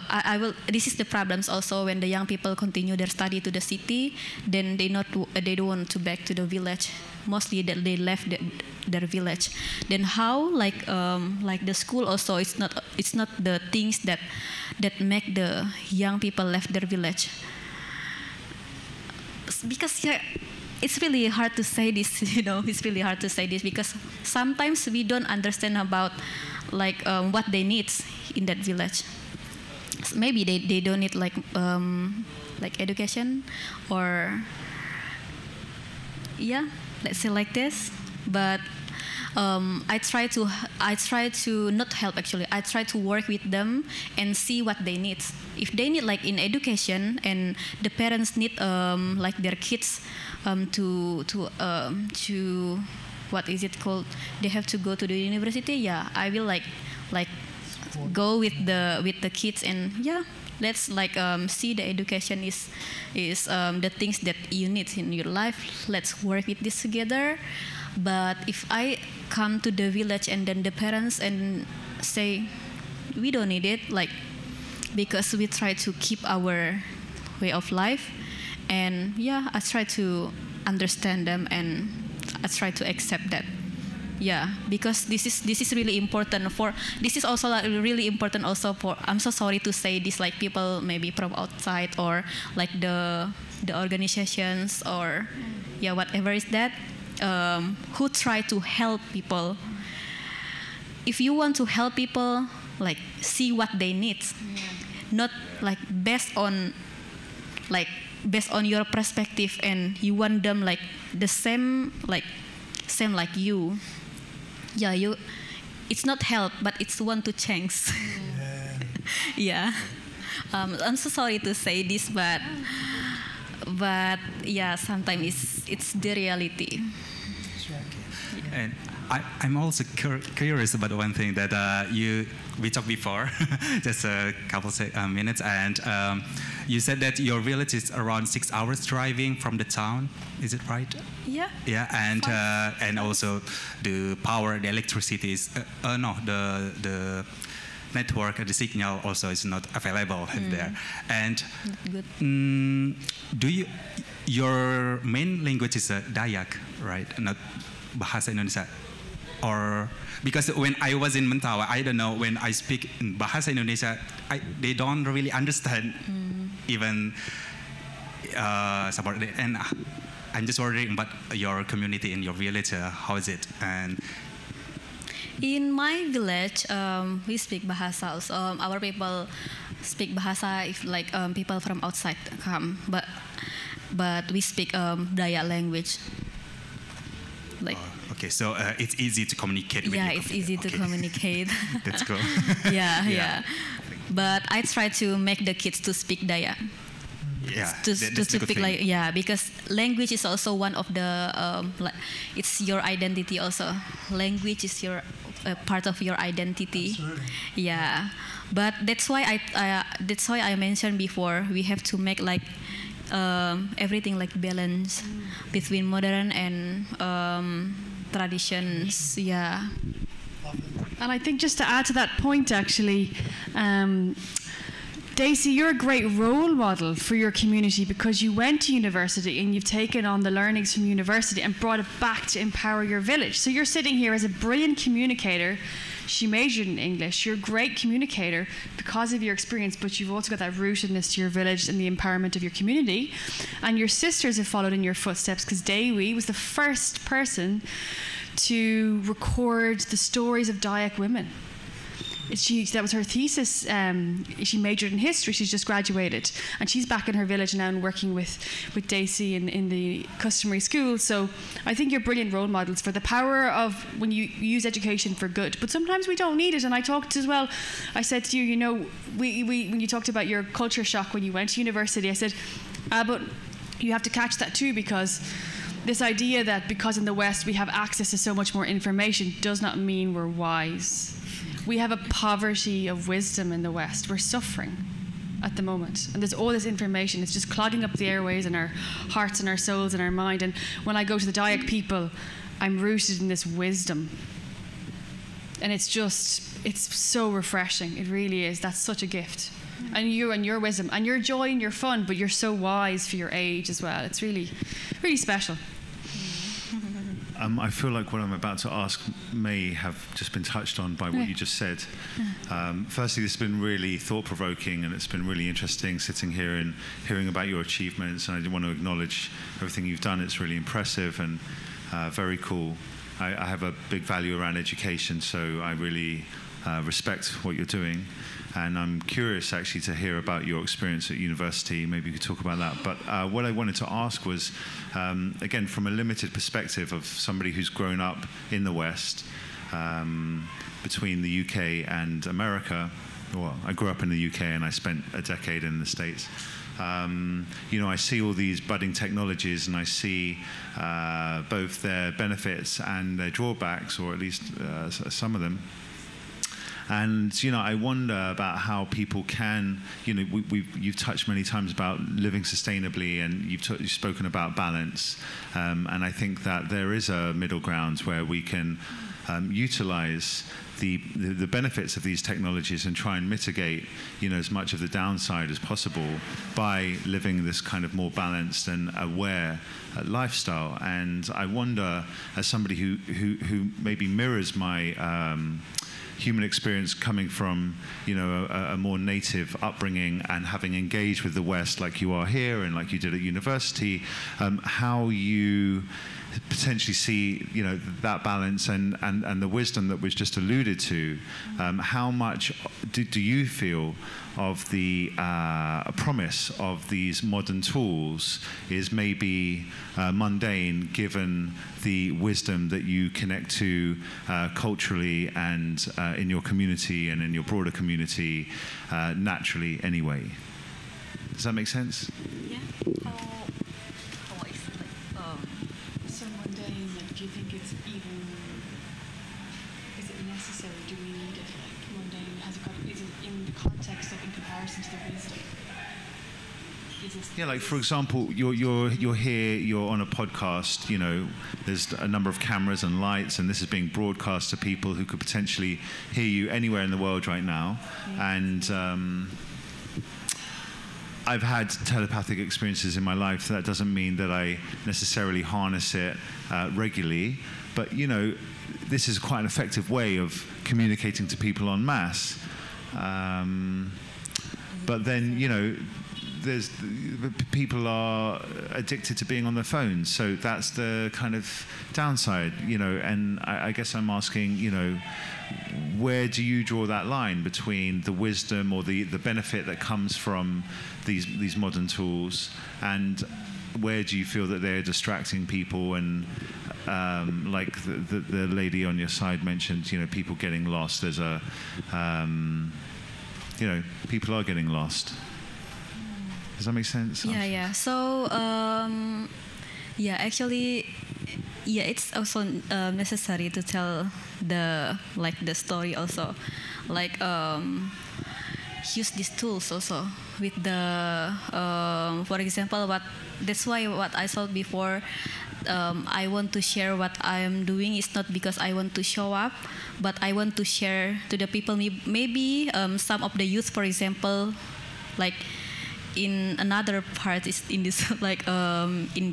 this is the problems also when the young people continue their study to the city, then they don't want to back to the village. Mostly that they left their village. Then how like the school also it's not the things that make the young people left their village. Because yeah, it's really hard to say this, you know. It's really hard to say this because sometimes we don't understand about like what they need in that village. So maybe they don't need like education, or yeah, let's say like this. But I try to not help actually. I try to work with them and see what they need. If they need like in education, and the parents need like their kids to what is it called? They have to go to the university. Yeah, I will like go with the kids, and yeah, let's like see the education is the things that you need in your life. Let's work with this together. But if I come to the village and then the parents and say we don't need it, like because we try to keep our way of life, and yeah, I try to understand them and I try to accept that. Yeah, because this is really important for. This is also like really important also for. I'm so sorry to say this, like people maybe from outside or like the organizations or yeah, whatever is that, who try to help people. If you want to help people, like see what they need, not like based on your perspective, and you want them like the same like you. Yeah, it's not help, but it's want to change. Yeah. I'm so sorry to say this, but yeah, sometimes it's the reality. And I'm also curious about one thing that we talked before, just a couple minutes, and you said that your village is around 6 hours driving from the town. Is it right? Yeah. Yeah, and also the power, the electricity is the network, the signal also is not available there. And your main language is Dayak, right? Not Bahasa Indonesia. Or because when I was in Mentawai, I don't know, when I speak in Bahasa Indonesia, they don't really understand even support. And I'm just wondering about your community in your village. How is it? And in my village, we speak Bahasa also. Our people speak Bahasa if like people from outside come, but we speak Dayak language. Like. Okay, so it's easy to communicate with you. Yeah, it's easy to communicate. That's cool. yeah. But I try to make the kids to speak Dayak. Yeah, to speak like because language is also one of the it's your identity also. Language is your part of your identity. Absolutely. Yeah, but that's why I mentioned before we have to make like everything like balance between modern and traditions. Yeah. And I think just to add to that point, actually, Dessy, you're a great role model for your community because you went to university and you've taken on the learnings from university and brought it back to empower your village. So you're sitting here as a brilliant communicator. She majored in English. You're a great communicator because of your experience, but you've also got that rootedness to your village and the empowerment of your community. And your sisters have followed in your footsteps because Dewi was the first person to record the stories of Dayak women. That was her thesis. She majored in history. She's just graduated, and she's back in her village now and working with Dessy in the customary school. So I think you're brilliant role models for the power of when you use education for good. But sometimes we don't need it. And I talked as well. I said to you, you know, we when you talked about your culture shock when you went to university, I said, but you have to catch that too, because this idea that because in the West we have access to so much more information does not mean we're wise. We have a poverty of wisdom in the West. We're suffering at the moment. And there's all this information. It's just clogging up the airways and our hearts and our souls and our mind. And when I go to the Dayak people, I'm rooted in this wisdom. And it's so refreshing. It really is. That's such a gift. And you and your wisdom and your joy and your fun, but you're so wise for your age as well. It's really, really special. I feel like what I'm about to ask may have just been touched on by what you just said. Firstly, this has been really thought-provoking, and it's been really interesting sitting here and hearing about your achievements. And I want to acknowledge everything you've done. It's really impressive and very cool. I have a big value around education, so I really respect what you're doing. And I'm curious, actually, to hear about your experience at university. Maybe you could talk about that. But what I wanted to ask was, again, from a limited perspective of somebody who's grown up in the West, between the UK and America. Well, I grew up in the UK and I spent a decade in the States. You know, I see all these budding technologies, and I see both their benefits and their drawbacks, or at least some of them. And, you know, I wonder about how people can, you know, you've touched many times about living sustainably, and you've spoken about balance. And I think that there is a middle ground where we can utilize the benefits of these technologies and try and mitigate, as much of the downside as possible by living this kind of more balanced and aware lifestyle. And I wonder, as somebody who maybe mirrors my human experience coming from, a more native upbringing and having engaged with the West like you are here and like you did at university, how you potentially see, that balance and the wisdom that was just alluded to. How much do you feel of the promise of these modern tools is maybe mundane, given the wisdom that you connect to culturally and in your community and in your broader community naturally anyway? Does that make sense? Yeah. So mundane, do you think it's even, is it necessary? Do we need it? Like mundane, is it in the context of, in comparison to the wisdom? Yeah, like for example, you're here, you're on a podcast, there's a number of cameras and lights, and this is being broadcast to people who could potentially hear you anywhere in the world right now. Yeah. And I've had telepathic experiences in my life. That doesn't mean that I necessarily harness it regularly, but this is quite an effective way of communicating to people en masse. But then, people are addicted to being on their phones, so that's the kind of downside, and I guess I'm asking, where do you draw that line between the wisdom or the benefit that comes from these modern tools, and where do you feel that they're distracting people? And like the lady on your side mentioned, people getting lost. There's a people are getting lost. Does that make sense? Yeah. So, actually, it's also necessary to tell the story also, use these tools also with the, for example, that's why what I said before, I want to share what I am doing. It's not because I want to show up, but I want to share to the people. Maybe some of the youth, for example, in another part is in this in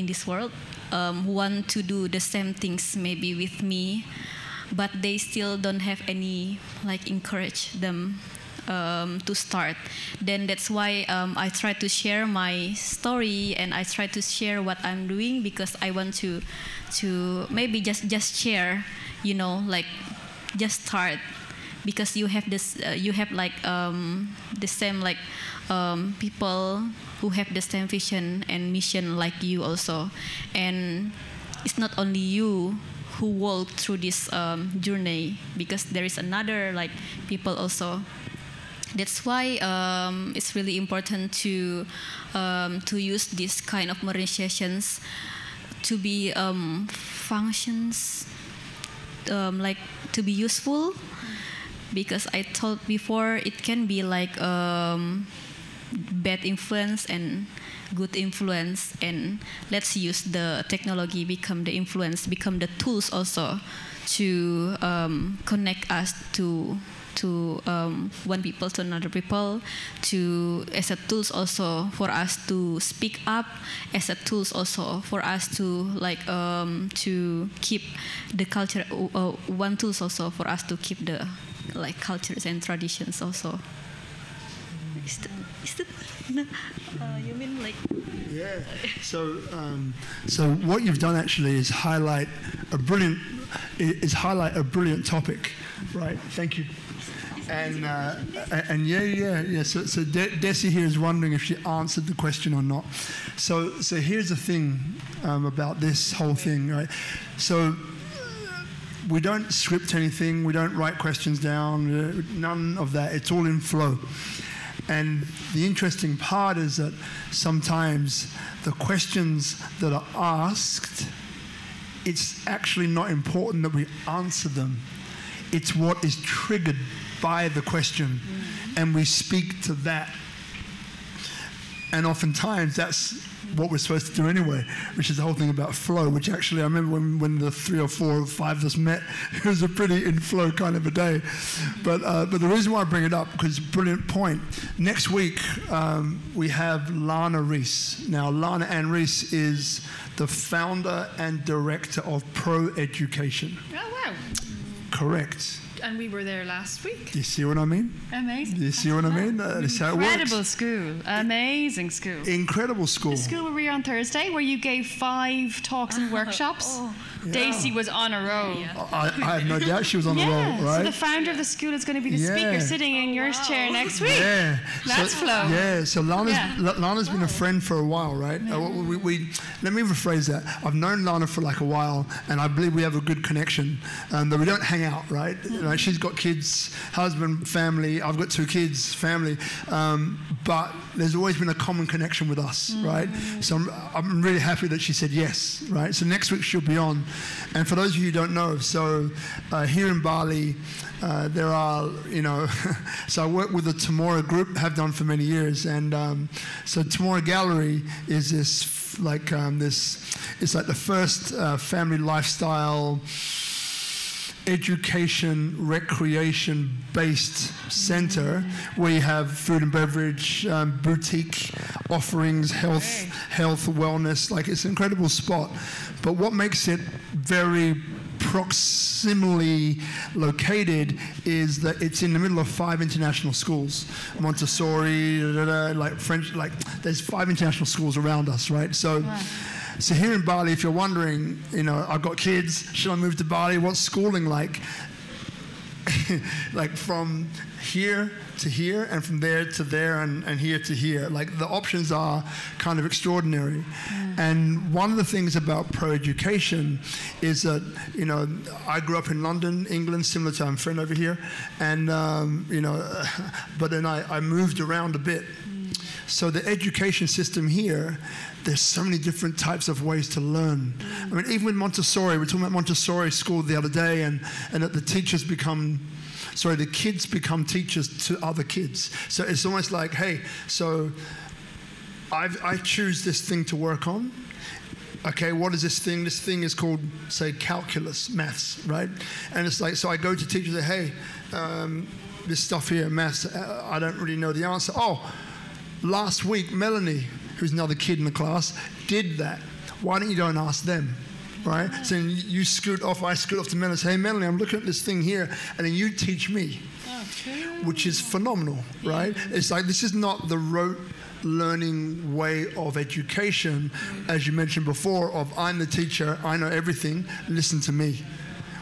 this world, who want to do the same things maybe with me, but they still don't have any encourage them to start. Then that's why I try to share my story, and I try to share what I'm doing, because I want to maybe just share, just start. Because you have this, the same people who have the same vision and mission like you also, and it's not only you who walk through this journey, because there is another people also. That's why it's really important to use this kind of marine sessions to be functions, to be useful. Because I told before, it can be bad influence and good influence, and let's use the technology become the influence, become the tools also to connect us to one people to another people, as a tools also for us to speak up, as a tools also for us to keep the culture, one tools also for us to keep the cultures and traditions also. You mean Yeah. So what you've done actually is highlight a brilliant topic, right? Thank you. And yeah. So Dessy here is wondering if she answered the question or not. So here's the thing about this whole thing, right? So we don't script anything. We don't write questions down. None of that. It's all in flow. And the interesting part is that sometimes the questions that are asked, it's actually not important that we answer them. It's what is triggered by the question, and we speak to that. And oftentimes that's what we're supposed to do anyway, which is the whole thing about flow, which actually I remember when the 3 or 4 or 5 of us met, it was a pretty in flow kind of a day. But the reason why I bring it up, because brilliant point, next week we have Lana Reese. Now, Lana Ann Reese is the founder and director of Pro Education. Oh, wow. Correct. And we were there last week. Do you see what I mean? Amazing. Do you see what I mean? That's how it works. Incredible school. Amazing school. Incredible school. The school where we were on Thursday, where you gave 5 talks and workshops. Daisy was on a roll. I have no doubt she was on the roll, right? So the founder of the school is going to be the speaker sitting in your chair next week. Yeah. That's flow. Yeah, so Lana's been a friend for a while, right? Let me rephrase that. I've known Lana for like a while, and I believe we have a good connection, but we don't hang out, right? You know, she's got kids, husband, family. I've got 2 kids, family. But there's always been a common connection with us, right? So I'm really happy that she said yes, right? So next week she'll be on. And for those of you who don't know, so here in Bali, there are, so I work with the Temora group, have done for many years. And so Temora Gallery is this, it's like the first family lifestyle education, recreation-based center where you have food and beverage, boutique offerings, health, wellness. Like, it's an incredible spot. But what makes it very proximally located is that it's in the middle of 5 international schools. Montessori, like French, like there's 5 international schools around us, right? So. Wow. So here in Bali, if you're wondering, I've got kids, should I move to Bali? What's schooling like? Like from here to here, and from there to there, and here to here. Like, the options are kind of extraordinary. And one of the things about Pro Education is that, I grew up in London, England, similar to my friend over here, and, but then I moved around a bit. So the education system here, there's so many different types of ways to learn. I mean, even with Montessori, we were talking about Montessori school the other day, and that the kids become teachers to other kids. So it's almost like, hey, so I choose this thing to work on. Okay, what is this thing? This thing is called, say, calculus, maths, right? And it's like, so I go to teachers and say, hey, this stuff here, maths, I don't really know the answer. Oh, last week, Melanie, who's another kid in the class, did that. Why don't you go and ask them, right? So you scoot off, I scoot off to Melanie and say, hey, Melanie, I'm looking at this thing here, and then you teach me, which is phenomenal, right? It's like, this is not the rote learning way of education, as you mentioned before, of I'm the teacher, I know everything, listen to me.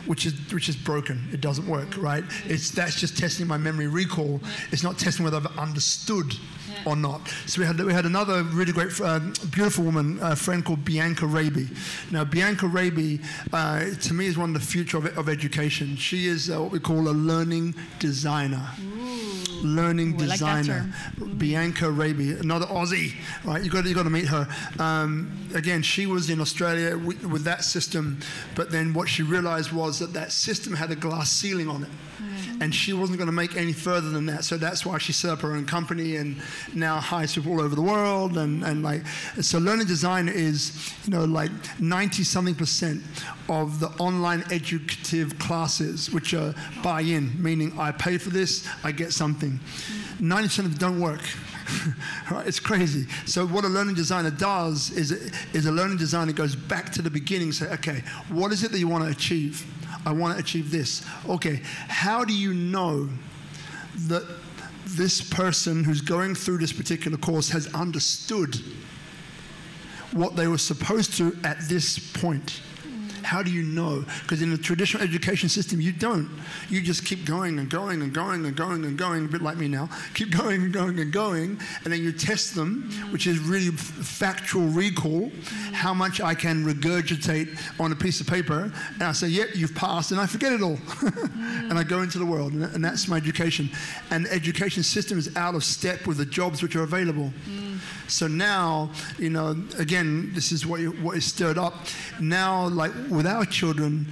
Which is broken. It doesn't work, right? That's just testing my memory recall. It's not testing whether I've understood or not. So we had another really great, beautiful woman, a friend called Bianca Raby. Now, Bianca Raby, to me, is one of the future of education. She is what we call a learning designer. Learning designer, like Bianca Raby, another Aussie, right? You got to meet her. Again, she was in Australia with that system, but then what she realized was that system had a glass ceiling on it, and she wasn't going to make any further than that. So that's why she set up her own company and now hires people all over the world. And so learning design is, like 90-something% of the online educative classes, which are buy-in, meaning I pay for this, I get something. 90% of them don't work. Right? It's crazy. So what a learning designer does is a learning designer goes back to the beginning and say, okay, what is it that you want to achieve? I want to achieve this. Okay, how do you know that this person who's going through this particular course has understood what they were supposed to at this point? How do you know? Because in the traditional education system, you don't. You just keep going and going and going and going and going, a bit like me now. Keep going and going and going, and then you test them, which is really factual recall, how much I can regurgitate on a piece of paper, and I say, yep, you've passed, and I forget it all. And I go into the world, and that's my education. And the education system is out of step with the jobs which are available. So now, again, this is what is stirred up. Now, like with our children,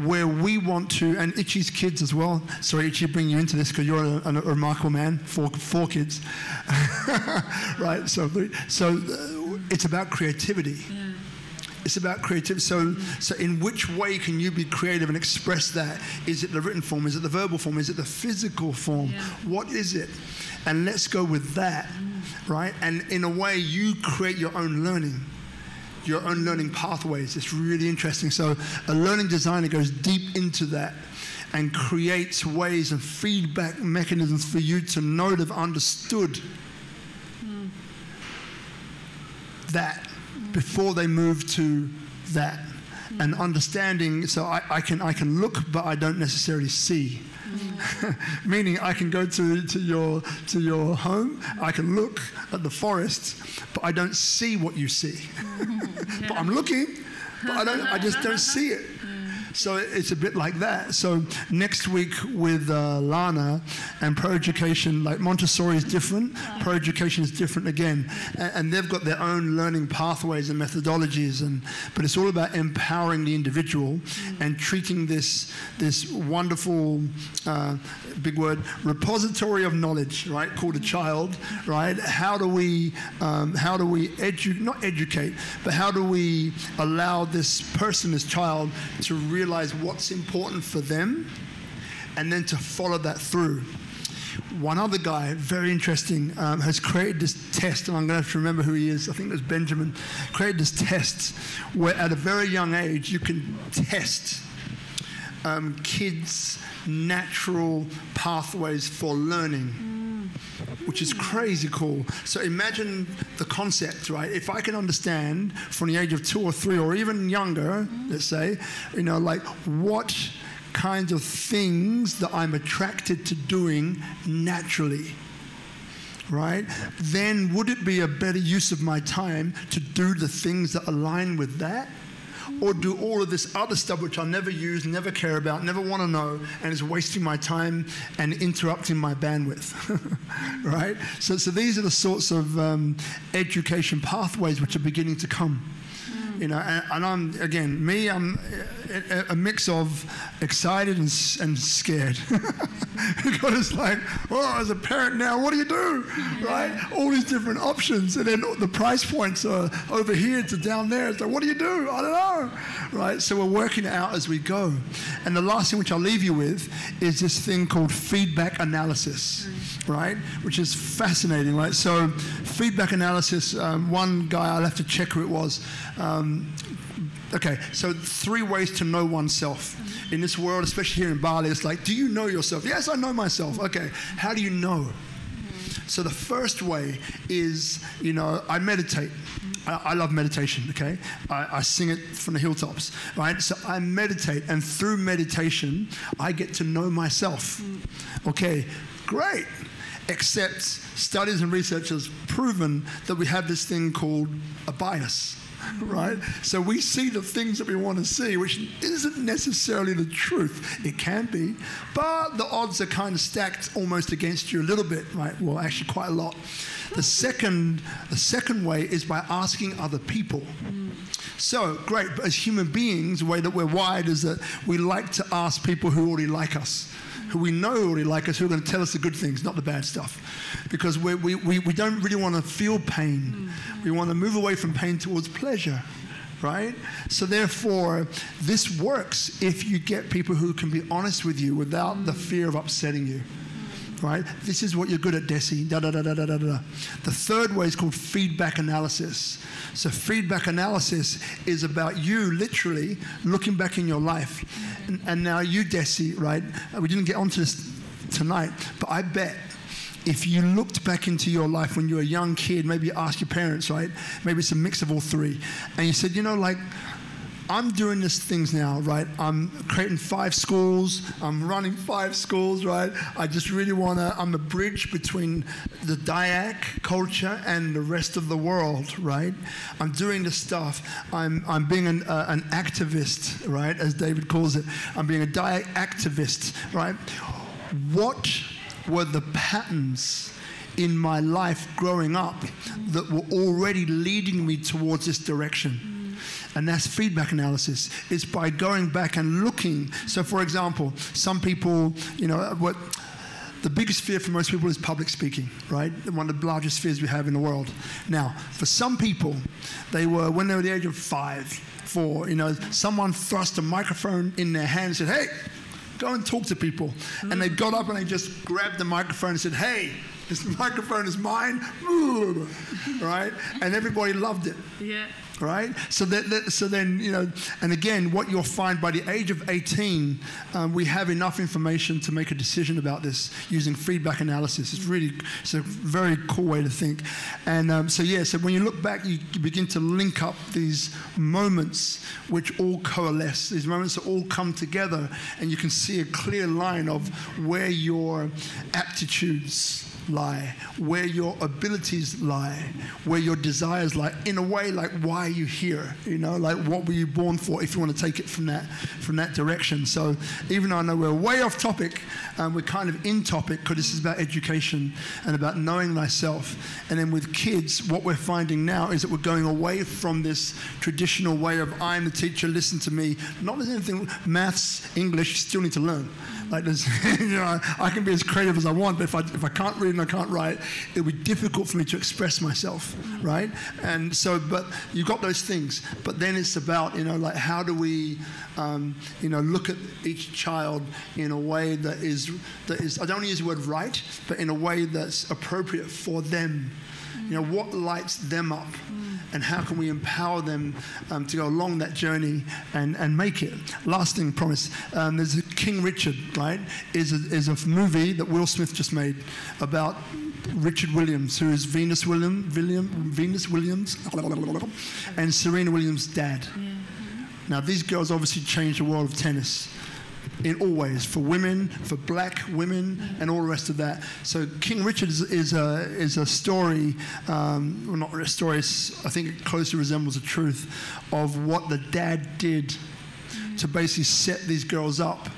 where we want to, and Itchy's kids as well. Sorry, Itchy, bring you into this because you're a remarkable man. Four kids, right? So it's about creativity. Yeah. It's about creativity. So in which way can you be creative and express that? Is it the written form? Is it the verbal form? Is it the physical form? Yeah. What is it? And let's go with that, right? And in a way, you create your own learning pathways. It's really interesting. So a learning designer goes deep into that and creates ways and feedback mechanisms for you to know they've understood that before they move to that. And understanding, so I can look, but I don't necessarily see. Meaning I can go to your home, I can look at the forest, but I don't see what you see. But I'm looking, but I just don't see it. So it's a bit like that. So next week with Lana and pro-education, like Montessori is different, pro-education is different again. And they've got their own learning pathways and methodologies, but it's all about empowering the individual and treating this wonderful, big word, repository of knowledge, right, called a child, right? How do we not educate, but how do we allow this person, this child, to realize what's important for them and then to follow that through. One other guy, very interesting, has created this test, and I'm going to have to remember who he is. I think it was Benjamin. Created this test where at a very young age you can test kids' natural pathways for learning, which is crazy cool. So imagine the concept, right? If I can understand from the age of 2 or 3 or even younger, let's say, like what kinds of things that I'm attracted to doing naturally, right? Then would it be a better use of my time to do the things that align with that? Or do all of this other stuff which I'll never use, never care about, never want to know, and is wasting my time and interrupting my bandwidth, right? So these are the sorts of education pathways which are beginning to come. And I'm a mix of excited and scared. Because it's like, as a parent now, what do you do, right? All these different options, and then the price points are over here to down there. It's like, what do you do? I don't know, right? So we're working it out as we go. And the last thing which I'll leave you with is this thing called feedback analysis, right? Which is fascinating, right? So feedback analysis, one guy, I'll have to check who it was. Okay, so 3 ways to know oneself. In this world, especially here in Bali, it's like, do you know yourself? Yes, I know myself. Okay, how do you know? So the first way is, I meditate. I love meditation, okay? I sing it from the hilltops, right? So I meditate, and through meditation, I get to know myself. Okay, great. Except studies and research has proven that we have this thing called a bias. Right? So we see the things that we want to see, which isn't necessarily the truth. It can be, but the odds are kind of stacked almost against you a little bit, right? Well, actually quite a lot. The second way is by asking other people. So, great, but as human beings, the way that we're wired is that we like to ask people who already like us, who we know already like us, who are going to tell us the good things, not the bad stuff. Because we don't really want to feel pain. We want to move away from pain towards pleasure, right? So therefore, this works if you get people who can be honest with you without the fear of upsetting you. Right? This is what you're good at, Dessy. Da, da, da, da, da, da, da. The third way is called feedback analysis. So feedback analysis is about you literally looking back in your life. And now you, Dessy, right? We didn't get onto this tonight, but I bet if you looked back into your life when you were a young kid, maybe you asked your parents, right? Maybe it's a mix of all 3. And you said, I'm doing these things now, right? I'm creating 5 schools. I'm running 5 schools, right? I just really I'm a bridge between the Dayak culture and the rest of the world, right? I'm doing this stuff. I'm being an activist, right? As David calls it. I'm being a Dayak activist, right? What were the patterns in my life growing up that were already leading me towards this direction? And that's feedback analysis. It's by going back and looking. So, for example, some people, the biggest fear for most people is public speaking, right? One of the largest fears we have in the world. Now, for some people, when they were the age of 5, 4, someone thrust a microphone in their hand and said, hey, go and talk to people. And they got up and they just grabbed the microphone and said, hey, this microphone is mine, right? And everybody loved it. Yeah. Right? So then, and again, what you'll find by the age of 18, we have enough information to make a decision about this using feedback analysis. It's a very cool way to think. And so when you look back, you begin to link up these moments which all coalesce, these moments that all come together, and you can see a clear line of where your aptitudes lie, where your abilities lie, where your desires lie, in a way, like why are you here, like what were you born for, if you want to take it from that direction. So even though I know we're way off topic, we're kind of in topic, because this is about education and about knowing thyself. And then with kids, what we're finding now is that we're going away from this traditional way of I'm the teacher, listen to me. Not there's anything, maths, English, you still need to learn. Like there's, I can be as creative as I want, but if I can't read and I can't write, it'll be difficult for me to express myself, right? And so, but you've got those things. But then it's about, like how do we, look at each child in a way that is. I don't want to use the word right, but in a way that's appropriate for them. What lights them up, and how can we empower them to go along that journey and make it. Last thing, promise. There's a King Richard, right? Is a movie that Will Smith just made about Richard Williams, who is Venus Williams, and Serena Williams' dad. Yeah. Now, these girls obviously changed the world of tennis in all ways, for women, for black women, and all the rest of that. So King Richard is a story, well, not a story, I think it closely resembles the truth of what the dad did to basically set these girls up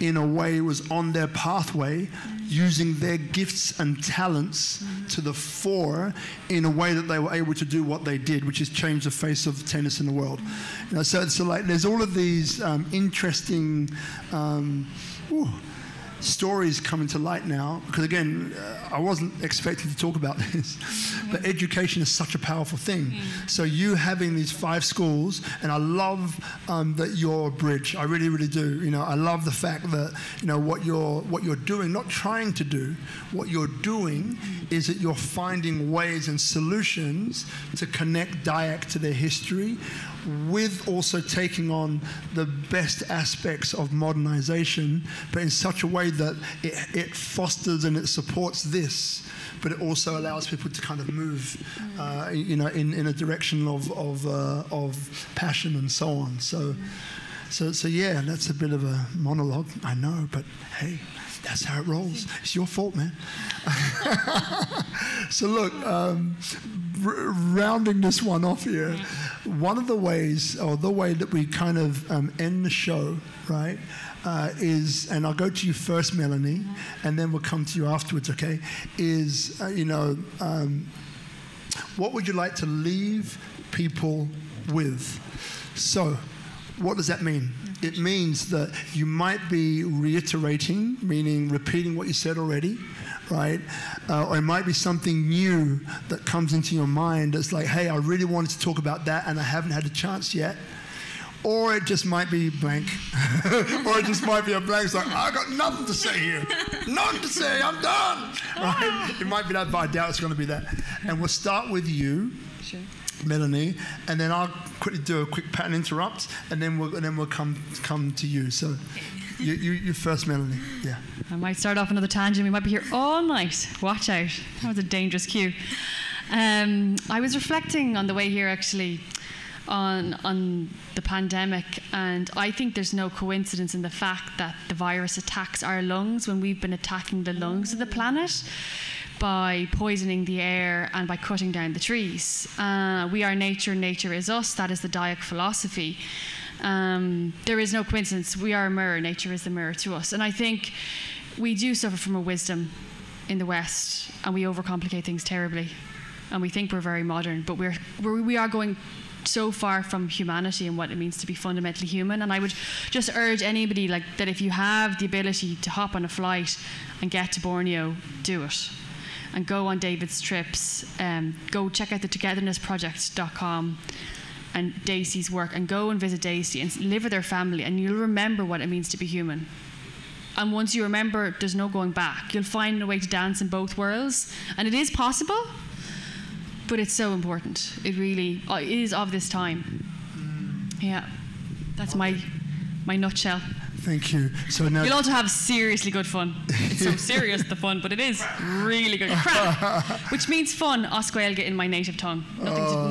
in a way was on their pathway, using their gifts and talents to the fore in a way that they were able to do what they did, which is change the face of tennis in the world. So like there's all of these interesting stories coming to light now, because again, I wasn't expecting to talk about this, but education is such a powerful thing. So you having these 5 schools, and I love that you're a bridge. I really, really do. I love the fact that what you're doing, not trying to do, what you're doing is that you're finding ways and solutions to connect Dayak to their history, with also taking on the best aspects of modernization, but in such a way that it fosters and it supports this, but it also allows people to kind of move, in a direction of passion and so on. So yeah, that's a bit of a monologue, I know, but hey, that's how it rolls. It's your fault, man. So look, rounding this one off here, one of the ways, or the way that we kind of end the show, right, is, and I'll go to you first, Melanie, and then we'll come to you afterwards, okay, is, what would you like to leave people with? So, what does that mean? It means that you might be reiterating, meaning repeating what you said already, right? Or it might be something new that comes into your mind that's like, hey, I really wanted to talk about that and I haven't had a chance yet. Or it just might be blank. Or it just might be a blank. It's like, I got nothing to say here. Nothing to say, I'm done. Right? It might be that, but I doubt it's going to be that. And we'll start with you. Sure. Melanie, and then I'll quickly do a quick pattern interrupt, and then we'll come to you. So, you first, Melanie. Yeah. I might start off another tangent. We might be here all night. Watch out. That was a dangerous cue. I was reflecting on the way here, actually, on the pandemic, and I think there's no coincidence in the fact that the virus attacks our lungs when we've been attacking the lungs of the planet by poisoning the air and by cutting down the trees. We are nature, nature is us. That is the Dayak philosophy. There is no coincidence. We are a mirror. Nature is the mirror to us. And I think we do suffer from a wisdom in the West, and we overcomplicate things terribly. And we think we're very modern, but we are going so far from humanity and what it means to be fundamentally human. And I would just urge anybody like that, if you have the ability to hop on a flight and get to Borneo, do it. And go on David's trips. Go check out the togethernessproject.com and Daisy's work, and go and visit Daisy and live with her family, and you'll remember what it means to be human. And once you remember, there's no going back. You'll find a way to dance in both worlds, and it is possible, but it's so important. It really it is of this time. Yeah, that's my nutshell. Thank you. So now you'll also have seriously good fun. It's so serious, the fun, but it is really good. Crap, which means fun, Osquelga in my native tongue.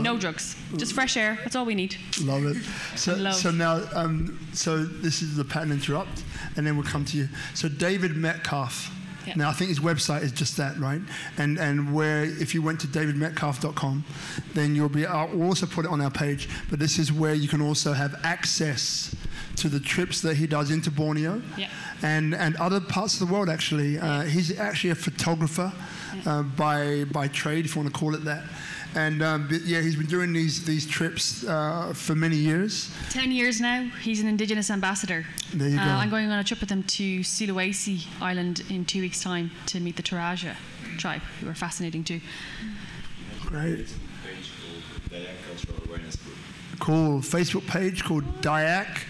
No drugs, just fresh air. That's all we need. Love it. So now, so this is the pattern interrupt, and then we'll come to you. So David Metcalf. Yeah. Now I think his website is just that, right? And where if you went to davidmetcalf.com, then you'll be. I'll also put it on our page. But this is where you can also have access to the trips that he does into Borneo, and other parts of the world. Actually, he's actually a photographer by trade, if you want to call it that. And but yeah, he's been doing these trips for many years. 10 years now. He's an indigenous ambassador. There you go. I'm going on a trip with him to Sulawesi Island in 2 weeks' time to meet the Toraja tribe, who are fascinating too. Great. Cool. Facebook page called Dayak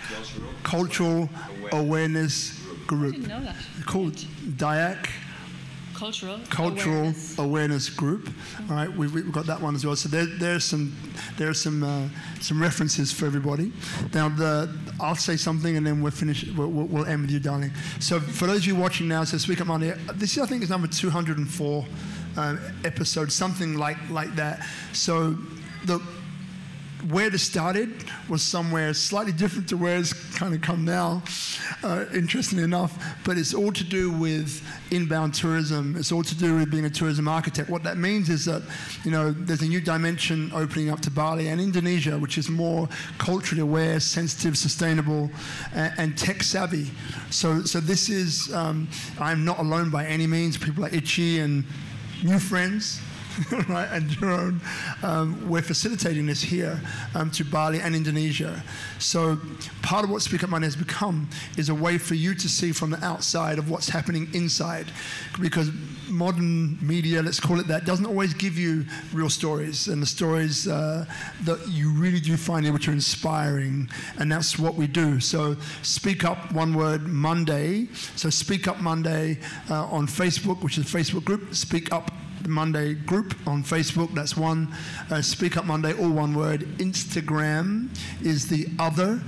Cultural Awareness Group. I didn't know that. Called Dayak Cultural Awareness Group. All right, we've got that one as well. So there's some references for everybody. Now I'll say something and then we'll finish. We'll end with you, darling. So for those of you watching now, so Speak Up Monday. This I think is number 204 episode, something like that. So where this started was somewhere slightly different to where it's kind of come now, interestingly enough, but it's all to do with inbound tourism. It's all to do with being a tourism architect. What that means is that, there's a new dimension opening up to Bali and Indonesia, which is more culturally aware, sensitive, sustainable, and tech savvy. So this is, I'm not alone by any means. People like Itchy and new friends, right, and Jerome, we're facilitating this here to Bali and Indonesia. So part of what Speak Up Monday has become is a way for you to see from the outside of what's happening inside, because modern media, let's call it that, doesn't always give you real stories, and the stories that you really do find which are inspiring, and that's what we do. So Speak Up, one word, Monday. So Speak Up Monday on Facebook, which is a Facebook group. Speak Up Monday group on Facebook, that's one. Speak Up Monday, all one word. Instagram is the other.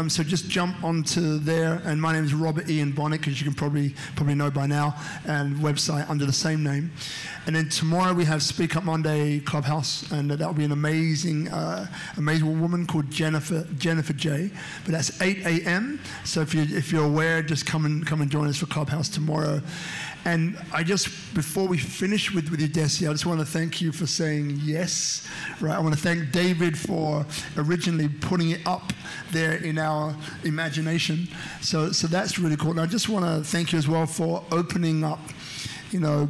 So just jump onto there. And my name is Robert Ian Bonnick, as you can probably know by now, and website under the same name. And then tomorrow we have Speak Up Monday Clubhouse, and that'll be an amazing woman called Jennifer J. But that's 8 a.m. So if you're aware, just come and join us for Clubhouse tomorrow. And before we finish with you, Dessy, I just want to thank you for saying yes, right? I want to thank David for originally putting it up there in our imagination. So that's really cool. And I just want to thank you as well for opening up,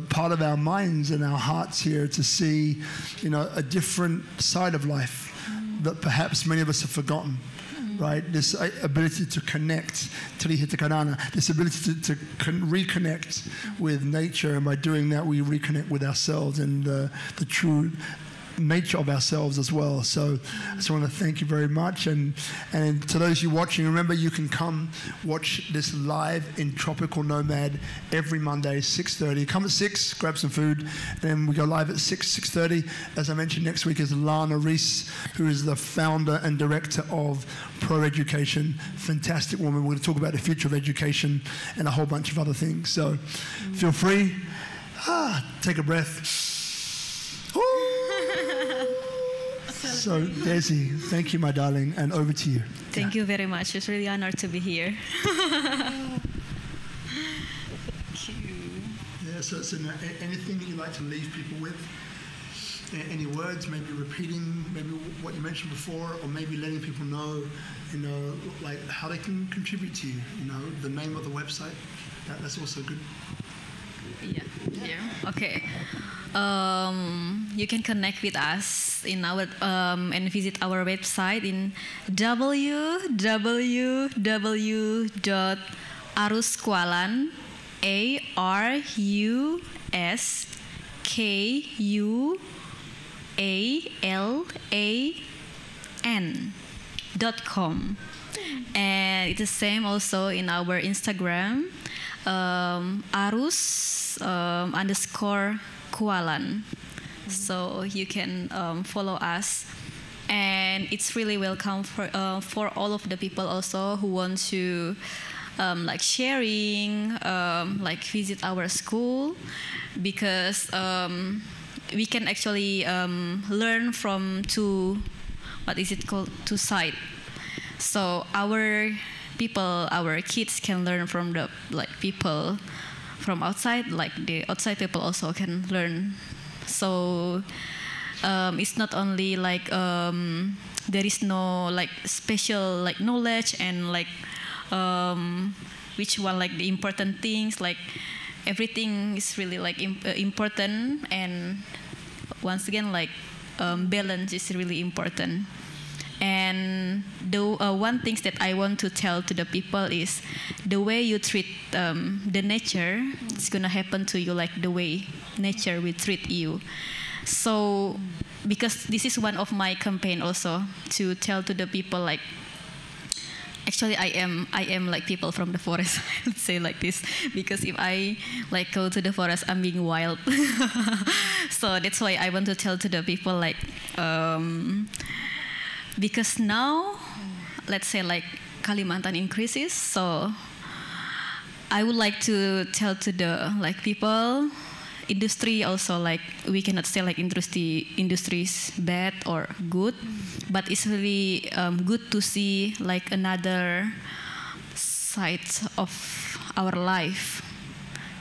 part of our minds and our hearts here to see, a different side of life that perhaps many of us have forgotten. Right, this ability to connect, this ability to reconnect with nature, and by doing that, we reconnect with ourselves and the true nature of ourselves as well. So I just want to thank you very much, and to those of you watching, remember you can come watch this live in Tropical Nomad every Monday, 6:30. Come at 6, grab some food, and then we go live at 6:30. As I mentioned, next week is Lana Reese, who is the founder and director of Pro Education. Fantastic woman. We're going to talk about the future of education and a whole bunch of other things. So feel free. Take a breath. So, Dessy, thank you, my darling, and over to you. Thank you very much. It's really an honor to be here. Thank you. Yeah, so anything that you'd like to leave people with? Any words, maybe repeating maybe what you mentioned before, or maybe letting people know, like how they can contribute to you, the name of the website. That's also good. Yeah. Okay. You can connect with us in our and visit our website in www.aruskualan, ARUSKUALAN.com. And it's the same also in our Instagram, arus_kualan. So you can follow us, and it's really welcome for all of the people also who want to like sharing, like visit our school, because we can actually learn from two sides. So our people, our kids can learn from the people from outside, like the outside people also can learn. So it's not only like there is no like special like knowledge and like which one like the important things, like everything is really like important, and once again like balance is really important. And the one thing that I want to tell to the people is the way you treat the nature, it's gonna happen to you like the way nature will treat you. So because this is one of my campaign also, to tell to the people like, actually I am like people from the forest, let's say like this, because if I like go to the forest, I'm being wild. So that's why I want to tell to the people like, because now, let's say like Kalimantan increases, so I would like to tell to the like people, industry also, like we cannot say like industry is bad or good, but it's really good to see like another side of our life.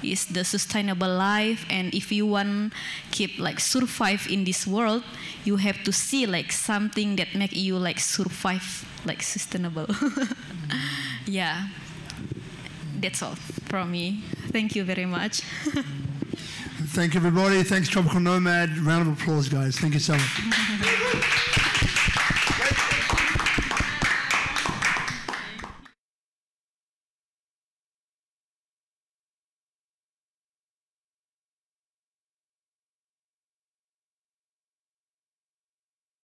Is the sustainable life, and if you want keep like survive in this world, you have to see like something that make you like survive like sustainable. Yeah, that's all from me. Thank you very much. Thank you, everybody. Thanks, Tropical Nomad. Round of applause, guys. Thank you so much.